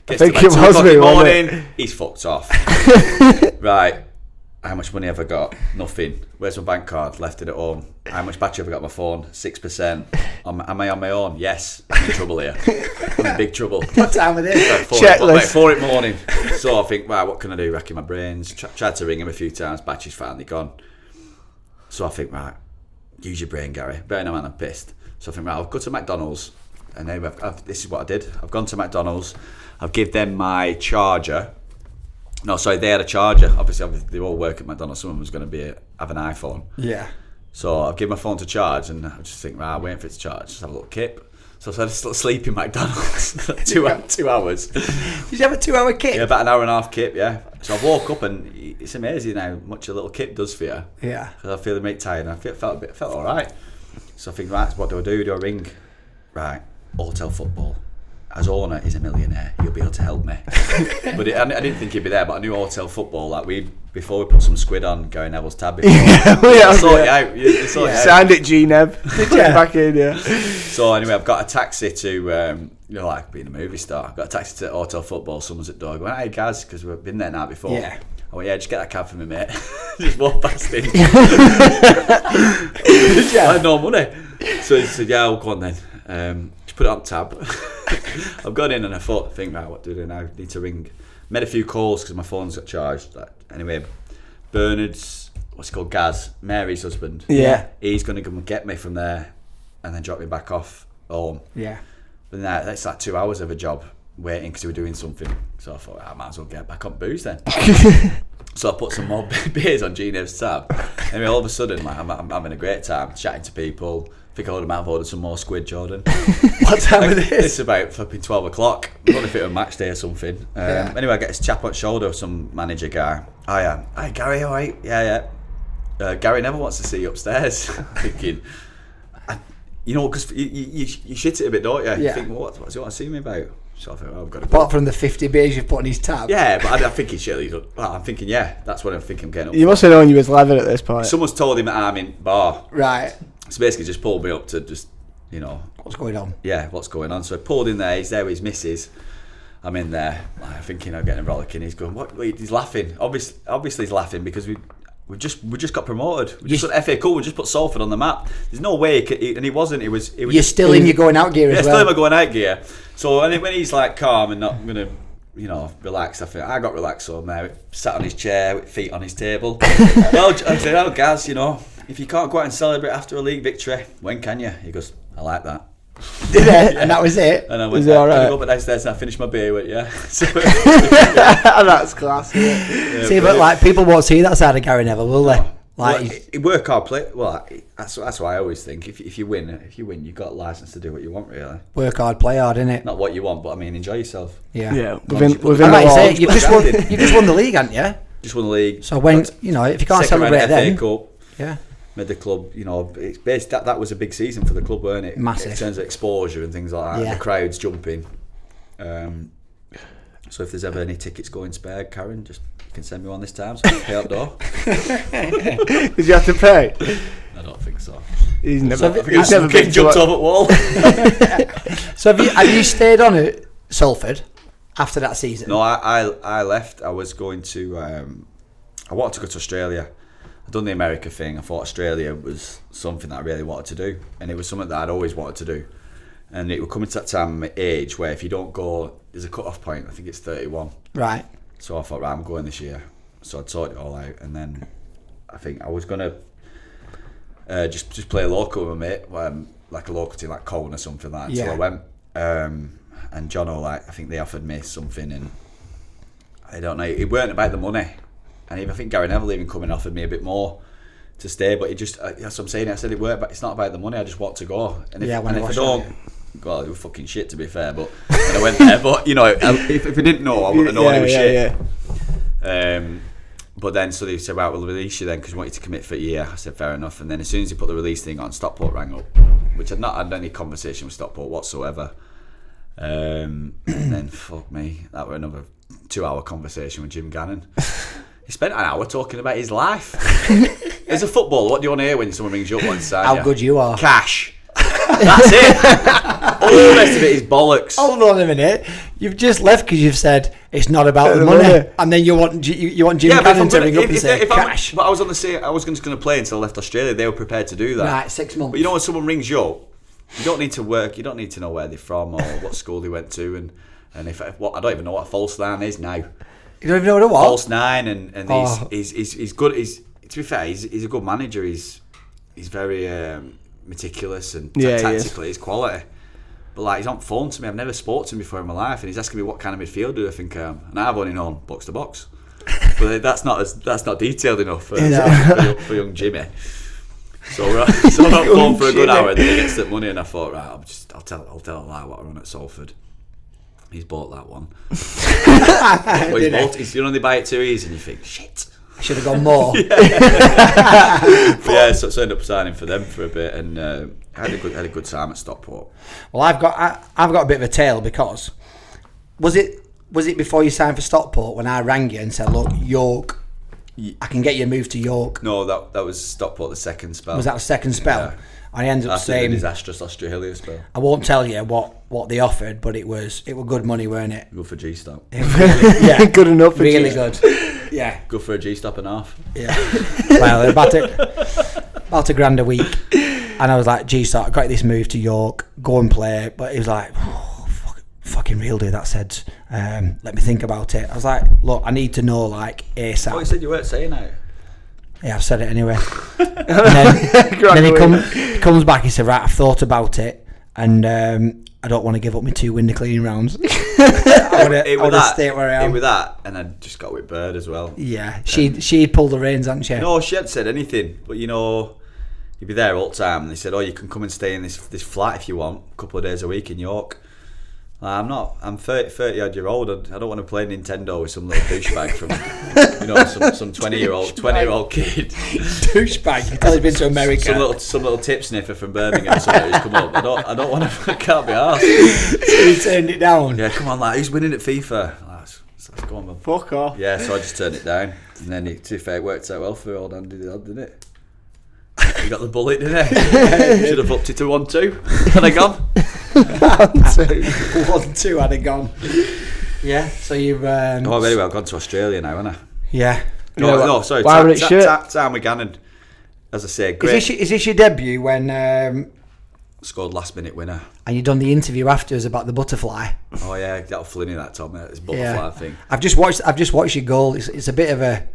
Gets think to about it 2 was o'clock me, in the wasn't morning. He's fucked off. Right. how much money have I got? Nothing. Where's my bank card? Left it at home. How much battery have I got on my phone? 6%. Am I on my own? Yes. I'm in trouble here. I'm in big trouble. What time of day? Checklist. 4 in the morning. So I think, right, what can I do? Racking my brains. Tried to ring him a few times. Battery's finally gone. So I think, right, use your brain, Gary. Bear in mind, I'm pissed. So I think, right, I'll go to McDonald's. And then this is what I did. I've gone to McDonald's. I've given them my charger. No, sorry, they had a charger. Obviously, they all work at McDonald's. Someone was going to have an iPhone. Yeah. So I'll give my phone to charge, and I just think, right, waiting for it to charge. Just have a little kip. So I just sleep in McDonald's. 2 hours. Did you have a 2-hour kip? Yeah, about an hour and a half kip, yeah. So I woke up, and it's amazing how much a little kip does for you. Yeah. Because I feel a bit tired, and I felt all right. So I think, right, what do I do? Do I ring? Right, Hotel Football. As owner, he's a millionaire. He'll be able to help me. But I didn't think he'd be there. But I knew Hotel Football. Like before we put some squid on Gary Neville's tab. Before, I sort it out. Signed it, G-Nev. Did you? Back in, yeah. So anyway, I've got a taxi to like being a movie star. I've got a taxi to Hotel Football. Someone's at the door going, "Hey guys," because we've been there now before. Yeah. I went, "Yeah, just get that cab for me, mate." Just walk past him. I had no money. So he said, "Yeah, we'll go on then." Just put it on tab. I've gone in and I thought, right, what do I do now? Need to ring. Made a few calls because my phone's got charged. Anyway, Bernard's, what's he called, Gaz, Mary's husband. Yeah. He's going to come and get me from there and then drop me back off home. Yeah. But that's like 2 hours of a job waiting because we were doing something. So I thought, I might as well get back on booze then. So I put some more beers on G-Nev's tab. Anyway, all of a sudden, like, I'm having a great time, chatting to people. I think I might have ordered some more squid, Jordan. What time is this? It's about flipping 12 o'clock. I don't know if it was a match day or something. Anyway, I get this chap on shoulder, some manager guy. Hi Gary, all right? Yeah. Gary Neville wants to see you upstairs. Thinking, because you shit it a bit, don't you? Yeah. You think, what does he want to see me about? So I think, I've got to Apart from the 50 beers you've put on his tab. Yeah, but I think he's surely done. Well, I'm thinking, that's what I'm thinking I'm getting up You for. must have known you was 11 at this point. Someone's told him that I'm in bar. Right. So basically just pulled me up to just, What's going on? Yeah, what's going on. So I pulled in there, he's there with his missus. I'm in there, like, thinking I'm getting a rollicking. He's going, what? He's laughing. Obviously he's laughing because we just got promoted. We just got FA Cup, we just put Salford on the map. There's no way, and he wasn't. It was You're still in your going out gear as well. Yeah, still in my going out gear. So when he's like calm and not going to, relax, I think I got relaxed. So I'm there, sat on his chair with feet on his table. Well, I said, Gaz, if you can't go out and celebrate after a league victory, when can you? He goes, I like that. Did it? Yeah. And that was it? And I went, it all right? I go up downstairs and I finished my beer with, yeah. So, That's class. Yeah. See, but like people won't see that side of Gary Neville, will they? Like, work hard, play. Well, that's what I always think. If you win, you've got a license to do what you want, really. Work hard, play hard, innit? Not what you want, but I mean, enjoy yourself. Yeah. Within I might say, the you've just won the league, haven't you? Just won the league. So when if you can't celebrate then, FA Cup, yeah. Made the club, it's based, that was a big season for the club, weren't it? Massive. In terms of exposure and things like that, Yeah. the crowds jumping. So if there's ever any tickets going spare, Karen, just you can send me one this time, so I can pay out door. Did you have to pay? I don't think so. He's never. So he's never been to jumped over the wall. So have you stayed on at Salford after that season? No, I left. I was going to. I wanted to go to Australia. I'd done the America thing. I thought Australia was something that I really wanted to do, and it was something that I'd always wanted to do. And it was coming to that time of my age where if you don't go, there's a cut-off point. I think it's 31. Right. So I thought, right, I'm going this year. So I'd sorted it all out, and then I think I was gonna just play local with my mate, like a local team, like Colne or something like that. Yeah. So I went, and Jono, I think they offered me something, and I don't know. It weren't about the money. And I think Gary Neville even coming offered me a bit more to stay, but it just, that's what I'm saying. I said it weren't, but it's not about the money. I just want to go. And if I don't, well, it was fucking shit to be fair. But when I went there, but if I didn't know, I wouldn't have known it was shit. Yeah. But then so they said, right, we'll release you then because we want you to commit for a year. I said, fair enough. And then as soon as he put the release thing on, Stockport rang up, which I'd not had any conversation with Stockport whatsoever. And then fuck me, that were another 2-hour conversation with Jim Gannon. He spent an hour talking about his life. As a footballer, what do you want to hear when someone rings you up once? How good you are. Cash. That's it. The rest of it is bollocks. Hold on a minute. You've just left because you've said it's not about the money, and then you want Jim Cannon to ring up and say cash. But I was just going to play until I left Australia. They were prepared to do that. Right, 6 months. But you know when someone rings you up, you don't need to work. You don't need to know where they're from or what school they went to, and if I don't even know what a false nine is now. You don't even know what it was. False nine, and he's good. To be fair, he's a good manager. He's very meticulous and tactically he's quality. But like, he's on phone to me. I've never spoke to him before in my life, and he's asking me what kind of midfielder I think I am, and I've only known box to box. But that's not detailed enough for young Jimmy. So I'm on phone for a good hour, and then he gets the money, and I thought, right, I'll tell a lie what I run at Salford. He's bought that one. He's they buy it too easy, and you think, shit. I should have gone more. So I ended up signing for them for a bit, and had a good time at Stockport. Well, I've got a bit of a tale, because was it before you signed for Stockport when I rang you and said, look, York, I can get you moved to York? No, that was Stockport the second spell. Was that the second spell? Yeah. And I ended up saying, the disastrous Australia spell. I won't tell you what they offered, but it was good money, weren't it? Good for G-Stop. Yeah, good enough for really G-Stop. good. Yeah, good for a G-Stop and a half. Yeah. Well, about $1,000 a week, and I was like, G-Stop, I got this move to York, go and play. But he was like, fucking real, dude. That said, let me think about it. I was like, look, I need to know like ASAP. Oh, you said you weren't saying that. Yeah, I've said it anyway. then he comes back. He said, right, I've thought about it, and I don't want to give up my 2 window cleaning rounds. I want to stay where I am. With that, and I just got with Bird as well. Yeah, she'd pulled the reins, hadn't she? No, she hadn't said anything. But you'd be there all the time, and they said, oh, you can come and stay in this flat if you want, a couple of days a week in York. I'm 30 odd year old. I don't want to play Nintendo with some little douchebag from some 20-year-old kid. Douchebag. He's been to America. Some little tip sniffer from Birmingham or something who's come up. I don't want to. I can't be arsed. So you turned it down. Yeah, come on, like, who's winning at FIFA? Let's go on, man. Fuck off. Yeah, so I just turned it down, and then to be fair, it worked out well for old Andy, didn't it? You got the bullet, didn't it? Should have upped it to 1-2. Had I gone? 1-2 had I gone. Yeah, so you've... oh, very well, gone to Australia now, haven't I? Yeah. No, sorry. Time with Gannon. As I say, great. Is this your debut when... scored last minute winner. And you done the interview afterwards about the butterfly? Oh yeah, that'll Flinny that told me, this butterfly thing. I've just watched your goal. It's a bit of a...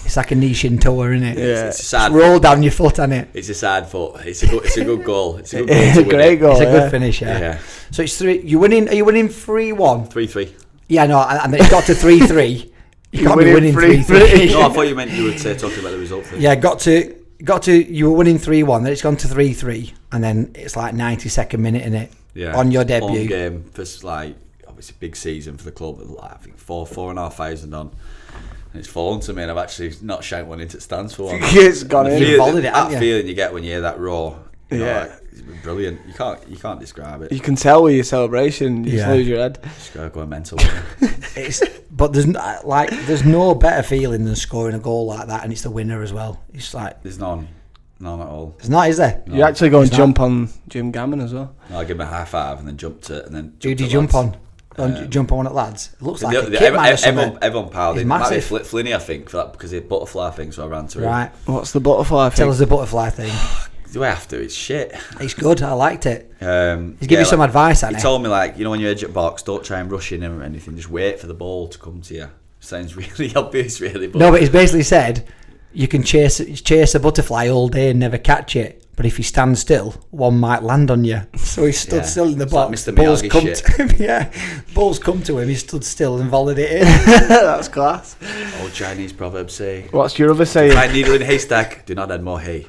It's like a niche in tour, isn't it? Yeah. It's a sad roll down your foot, isn't it? It's a sad foot. It's a good goal. It's a good goal. It's a great goal. It's a good finish, yeah. So it's 3. You're winning. Are you winning 3-1? 3-3. Yeah, no, and then it got to 3-3. You can't be winning 3-3. No, I thought you meant you would say talking about the result. Yeah, got to. You were winning 3-1. Then it's gone to 3-3, and then it's like 92nd minute in it. Yeah. On your debut. Home game for like obviously big season for the club. I think 4,500 on. And it's fallen to me, and I've actually not shouted one into stands for one. It's gone in. That feeling you get when you hear that row, it's brilliant. You can't describe it. You can tell with your celebration, you just lose your head. Just gotta go mental. But there's no better feeling than scoring a goal like that, and it's the winner as well. It's like there's none at all. There's not, is there? No. You actually go and jump on Jim Gammon as well. No, I give him a high five and then jumped it, and then. Who did you jump on? Jump on one at lads. It looks like a kit man or something. Everyone piled in. Might be Flinny, I think, for that because it's butterfly thing. So I ran to it. Right. What's the butterfly thing? Tell us the butterfly thing. Do I have to? It's shit. It's good. I liked it. He's give you some advice, hasn't he? He told me when you're edge at box, don't try and rush in or anything. Just wait for the ball to come to you. Sounds really obvious, really. But no, but he's basically said you can chase a butterfly all day and never catch it. But if you stand still, one might land on you. So he stood still in the box. Like Mr. Miyagi to him. Yeah, balls come to him. He stood still and volleyed it in. That's class. Old Chinese proverbs say. What's your other saying? Find needle in a haystack. Do not add more hay.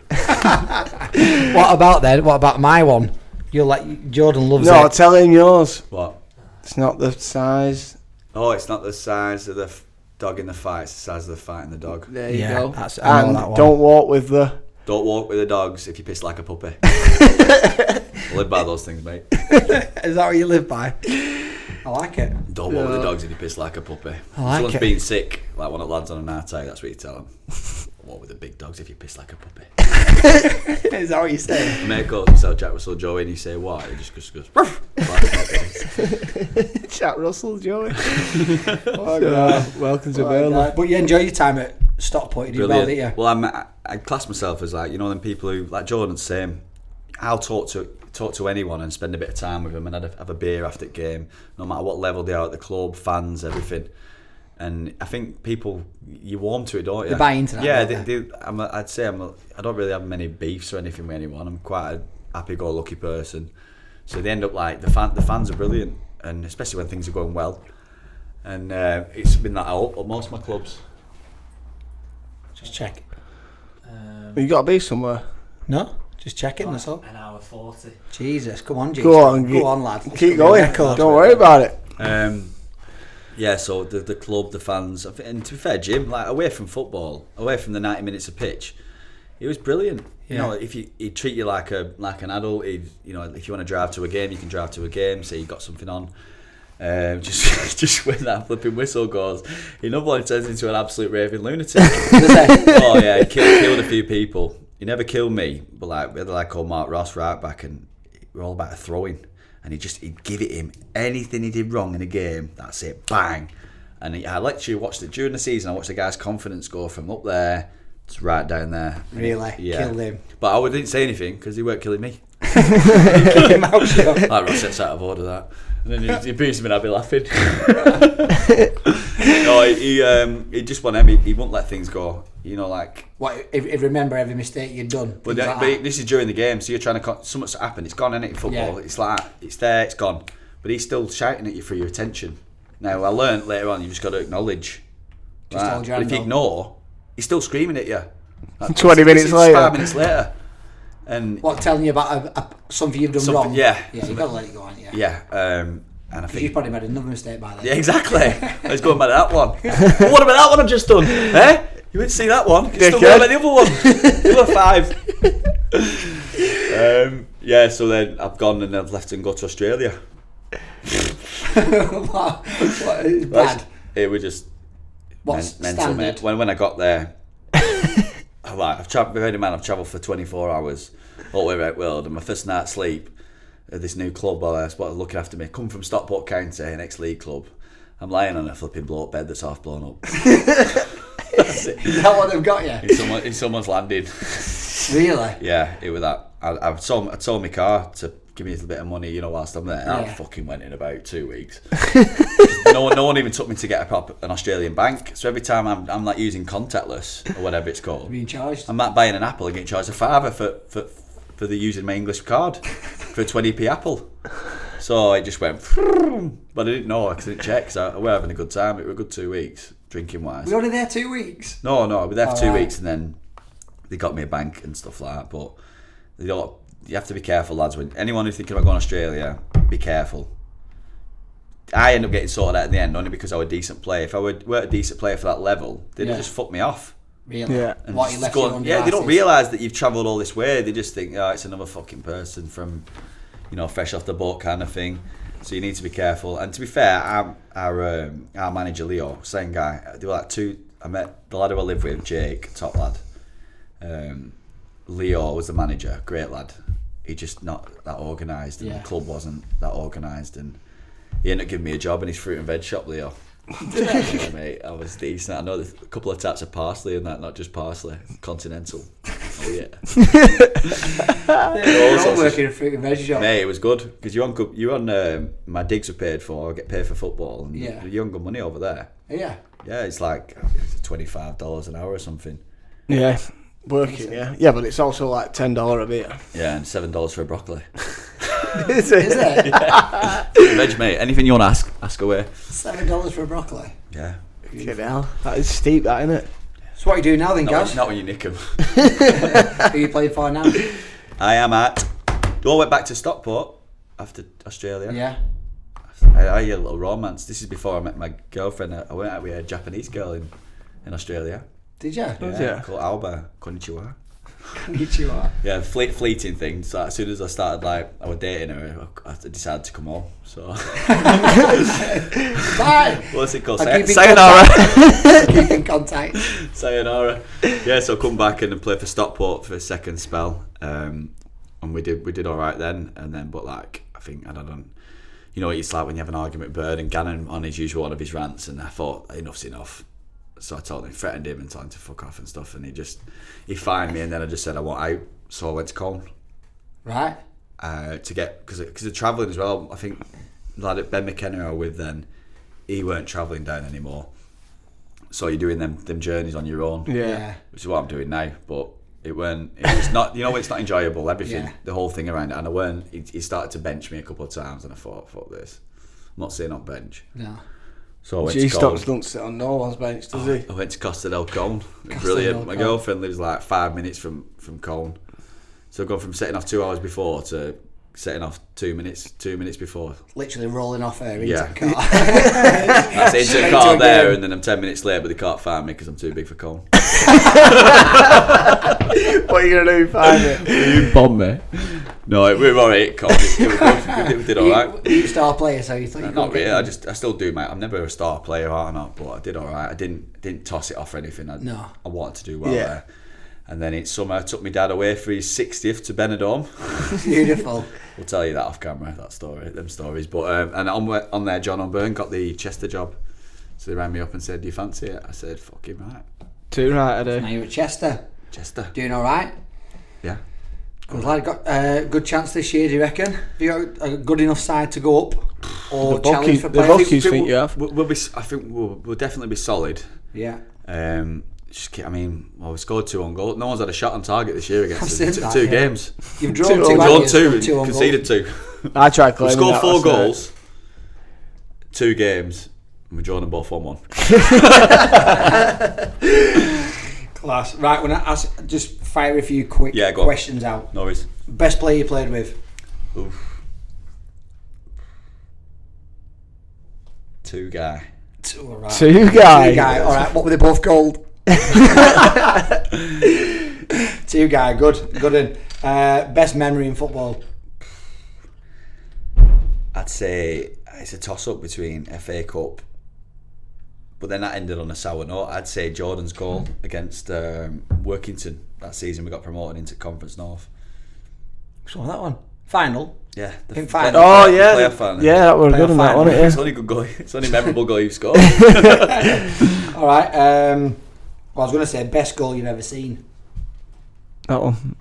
What about my one? You're like Jordan loves it. No, tell him yours. What? It's not the size. Oh, it's not the size of the dog in the fight. It's the size of the fight in the dog. There you go. I know that one. Don't walk with the. Don't walk with the dogs if you piss like a puppy. I live by those things, mate. Is that what you live by? I like it. Don't walk with the dogs if you piss like a puppy. I like Someone's it. been sick, like one of the lads on a night out, that's what you tell them. Walk with the big dogs if you piss like a puppy. Is that what you say? Mate goes and sell Jack Russell Joey and you say what? He just goes, ruff, like Jack Russell, Joey. Welcome to Burnley. But you enjoy your time at Stockport, you do well, didn't you? Well, I class myself as like, you know, them people who, like Jordan's same. I'll talk to anyone and spend a bit of time with them and have a beer after the game, no matter what level they are at the club, fans, everything. And I think people, you warm to it, don't you? They buy into that. Yeah, I'd say I don't really have many beefs or anything with anyone. I'm quite a happy-go-lucky person. So they end up like, the fans are brilliant, and especially when things are going well. And it's been that out at most of my clubs. Just check. You got to be somewhere. No? Just checking, that's all. An hour 40. Jesus, come on, Jesus. Go on, lad. Keep going. Don't worry about it. Yeah, so the club, the fans, and to be fair, Jim, like away from football, away from the 90 minutes of pitch, it was brilliant. Yeah. You know, if he'd treat you like an adult, if you want to drive to a game, you can drive to a game. Say you got something on, just when that flipping whistle goes, he normally turns into an absolute raving lunatic. Oh yeah, he killed a few people. He never killed me, but like we had like old Mark Ross right back, and we're all about a throwing. And he'd give it him anything he did wrong in a game. That's it, bang. And I literally watched it during the season. I watched the guy's confidence go from up there to right down there. Really? Yeah. Killed him. But I didn't say anything because he weren't killing me. Kick him out, sure. Like Ross sets out of order that. And then he beats me and I'd be laughing. No, he just won't. He won't let things go. You know, like What? If remember every mistake you'd done. But this is during the game, so you're trying to. Something's happened. It's gone, innit? In football, Yeah. it's like it's there, it's gone. But he's still shouting at you for your attention. Now I learned later on, you just got to acknowledge. Just hold your But hand if you up. ignore, he's still screaming at you. Like, 20 minutes later. 5 minutes later, and What, telling you about something you've done wrong? Yeah, Yeah, you've got to let it go on, yeah. yeah. And I Because think you've probably made another mistake by then. yeah, exactly. I was going back to that one. Well, what about that one I've just done? Eh? You wouldn't see that one. You still got the other one. The other 5. Yeah, so then I've gone and I've left and go to Australia. What? It's bad. It was just What's mental, standard? mate. When I got there, I've travelled for 24 hours all the way around the world, and my first night's sleep at this new club that's looking after me, come from Stockport County, an ex-league club. I'm lying on a flipping blow-up bed that's half blown up. That's it. Is that what they've got you? In someone's landing. Really? Yeah, it was that. I sold my car to give me a little bit of money, you know, whilst I'm there. And I Yeah. fucking went in about 2 weeks. no one even took me to get an Australian bank. So every time I'm like using contactless or whatever it's called, Being charged? I'm not buying an apple and getting charged a £5 for the using my English card for a 20p apple. So I just went, but I didn't know because I didn't check. So we were having a good time. It was a good 2 weeks drinking wise. We were only there 2 weeks. No, I was there for 2 Alright. weeks and then they got me a bank and stuff like that. But you have to be careful, lads. When anyone who's thinking about going to Australia, be careful. I ended up getting sorted out in the end only because I was a decent player. If I weren't a decent player for that level, they'd have just fucked me off. Really? Yeah. And What, you just left go you on- on yeah, your they don't asses? realise that you've travelled all this way. They just think, oh, it's another fucking person from, you know, fresh off the boat kind of thing. So you need to be careful. And to be fair, our manager Leo, same guy. They were like two. I met the lad who I live with, Jake, top lad. Leo was the manager, great lad. He just not that organised, and Yeah. the club wasn't that organised, and he ended up giving me a job in his fruit and veg shop, Leo. Yeah, mate, I was decent. I know there's a couple of types of parsley and that, not just parsley. Continental. Oh yeah. We're all working in a fruit and veg shop. Mate, it was good because you're on my digs were paid for. I get paid for football, and Yeah. you're on good money over there. Yeah. Yeah, it's like it's $25 an hour or something. Yeah. Working, yeah. Yeah, but it's also like $10 a beer. Yeah, and $7 for a broccoli. Is it? Is it? Veg, mate. Anything you want to ask away. $7 for a broccoli. Yeah. Fucking hell. That is steep, that, isn't it? So what are you doing now then, guys? Not when you nick them. Who are you playing for now? I am at. I went back to Stockport after Australia. Yeah. I had a little romance. This is before I met my girlfriend. I went out with a Japanese girl in Australia. Did you? Yeah. Called Alba. Konnichiwa. Konnichiwa. Yeah, fleeting thing. So as soon as I started, I was dating her, I decided to come home. So Bye. what's it called? I'll keep in Sayonara. Keep in contact. Sayonara. Yeah, so I come back and play for Stockport for a second spell. And we did all right then. And then, but like think, and I don't. You know what it's like when you have an argument with Bird and Gannon on his usual one of his rants, and I thought enough's enough. So I told him, threatened him and told him to fuck off and stuff, and he fined me, and then I just said I want out, so I went to Colne. Right. To get, because they're travelling as well. I think lad at Ben McKenna I was with then, he weren't travelling down anymore. So you're doing them journeys on your own. Yeah. Which is what I'm doing now, but it was not, you know, it's not enjoyable, everything, the whole thing around it, and he started to bench me a couple of times, and I thought, fuck this, I'm not sitting on bench. No. So I went G to Colne. Stocks don't sit on no one's bench, does he? I went to Costa del Colne. Brilliant. My girlfriend lives like 5 minutes from Colne, so I've gone from setting off 2 hours before to setting off 2 minutes before. Literally rolling off her into Yeah. the car. I say into Straight a to car a there, game. and then I'm 10 minutes late, but they can't find me because I'm too big for Colne. What are you going to do, find it? You bomb me. No, we were alright at Colne. We did alright. You star player, so you thought you Not could really. get I still do, mate. I'm never a star player, or not, but I did alright. I didn't toss it off or anything. I wanted to do well there. And then it somehow took my dad away for his 60th to Benidorm. Beautiful. We'll tell you that off camera, them stories. But and on there, John O'Byrne got the Chester job. So they rang me up and said, "Do you fancy it?" I said, "Fucking right." Too right, I do. Now you're at Chester. Doing all right? Yeah. Good lad. Got a good chance this year, do you reckon? Have you got a good enough side to go up? Or challenge for The players? Buckies think you have. We'll be. I think we'll definitely be solid. Yeah. We scored 2 on goal. No one's had a shot on target this year I've against seen us. that, Two yeah. games. You've drawn Two two, on haven't you? Drawn 2, Two on conceded goal. 2. I tried We claiming scored that 4 last goals, 2 games, and we drawn them both 1-1. Class. Right, when I ask, just fire a few quick Yeah, go on. questions out. No worries. Best player you played with? Oof. 2 guy. All right. Two guy. Two guy. All right. What were they both called? 2 guy. Good in. Best memory in football? I'd say it's a toss-up between FA Cup, but then that ended on a sour note. I'd say Jordan's goal against Workington that season. We got promoted into Conference North. Which one? That one? Final? Yeah. In final. Oh, yeah. Playoff final. Yeah, that was good on that one, It's yeah. only good goal. It's only memorable goal you've scored. All right. Well, I was going to say best goal you've ever seen. That one.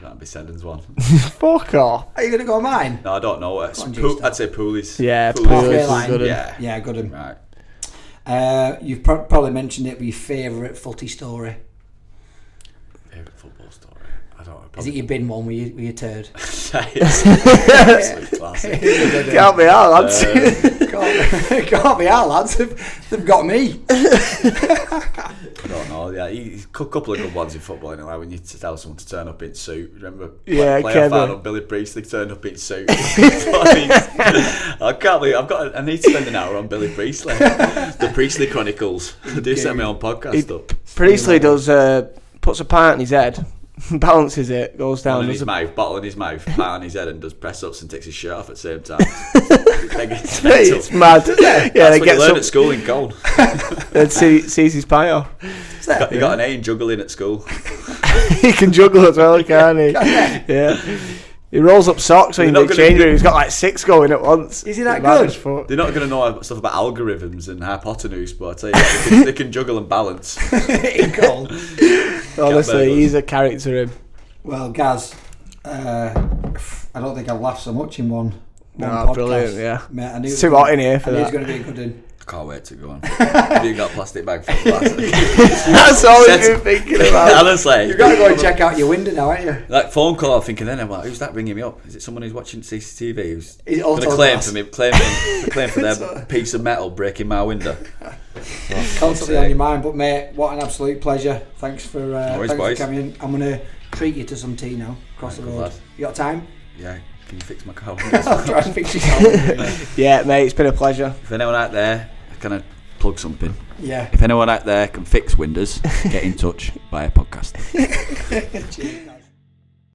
That'd be Sendon's one. Fuck off. Are you going to go mine? No, I don't know. Go on, G-Star. I'd say Pooley's. Yeah, Pooley's. Pooley's Halfway is line. good. Yeah. Good one. Right. You've probably mentioned it, but your favourite footy story. Favourite football story? I don't know. Is it your bin one with your turd? It's classic. Can't be out, lads. Can't be our lads. They've got me. I don't know. Yeah, a couple of good ones in football. Anyway, when you tell someone to turn up in suit. Remember? Yeah, playoff Kevin. final. Billy Priestley turned up in suit. I can't believe I need to spend an hour on Billy Priestley. The Priestley Chronicles. I do set my own podcast up. Priestley does puts a pint on his head, balances it, goes down. In his mouth, bottle in his mouth, pat on his head, and does press ups and takes his shirt off at the same time. It's mad. Yeah, That's they what get you learn some. at school in Colne. And sees his pint off. He got an A in juggling at school. He can juggle as well, can't he? Yeah. He rolls up socks in the change room. He's got like 6 going at once. Is he that Mad good? as fuck. They're not going to know stuff about algorithms and hypotenuse, but I tell you what, they can juggle and balance. In goal. Honestly, he's a character. Him. Well, Gaz, I don't think I've laughed so much in one No, podcast. brilliant, yeah. Mate, I knew It's too hot in here for I knew that. it was going to be a good one. I can't wait to go on. Have you got a plastic bag for the glass? That's all we've been thinking about. Honestly, You've got to go and check out your window now, haven't you? Like phone call, I'm thinking then, I'm like, who's that ringing me up? Is it someone who's watching CCTV who's Is it going to auto claim glass? for me, claim for their piece of metal breaking my window? Constantly on your mind, but mate, what an absolute pleasure. Thanks for worries, thanks for boys. coming in. I'm going to treat you to some tea now across the Right, good road. lad. You got time? Yeah, can you fix my car? I'll try and fix yourself. Yeah, mate, it's been a pleasure. If anyone out there, can I plug something? Yeah. If anyone out there can fix windows, get in touch via podcast. Cheers.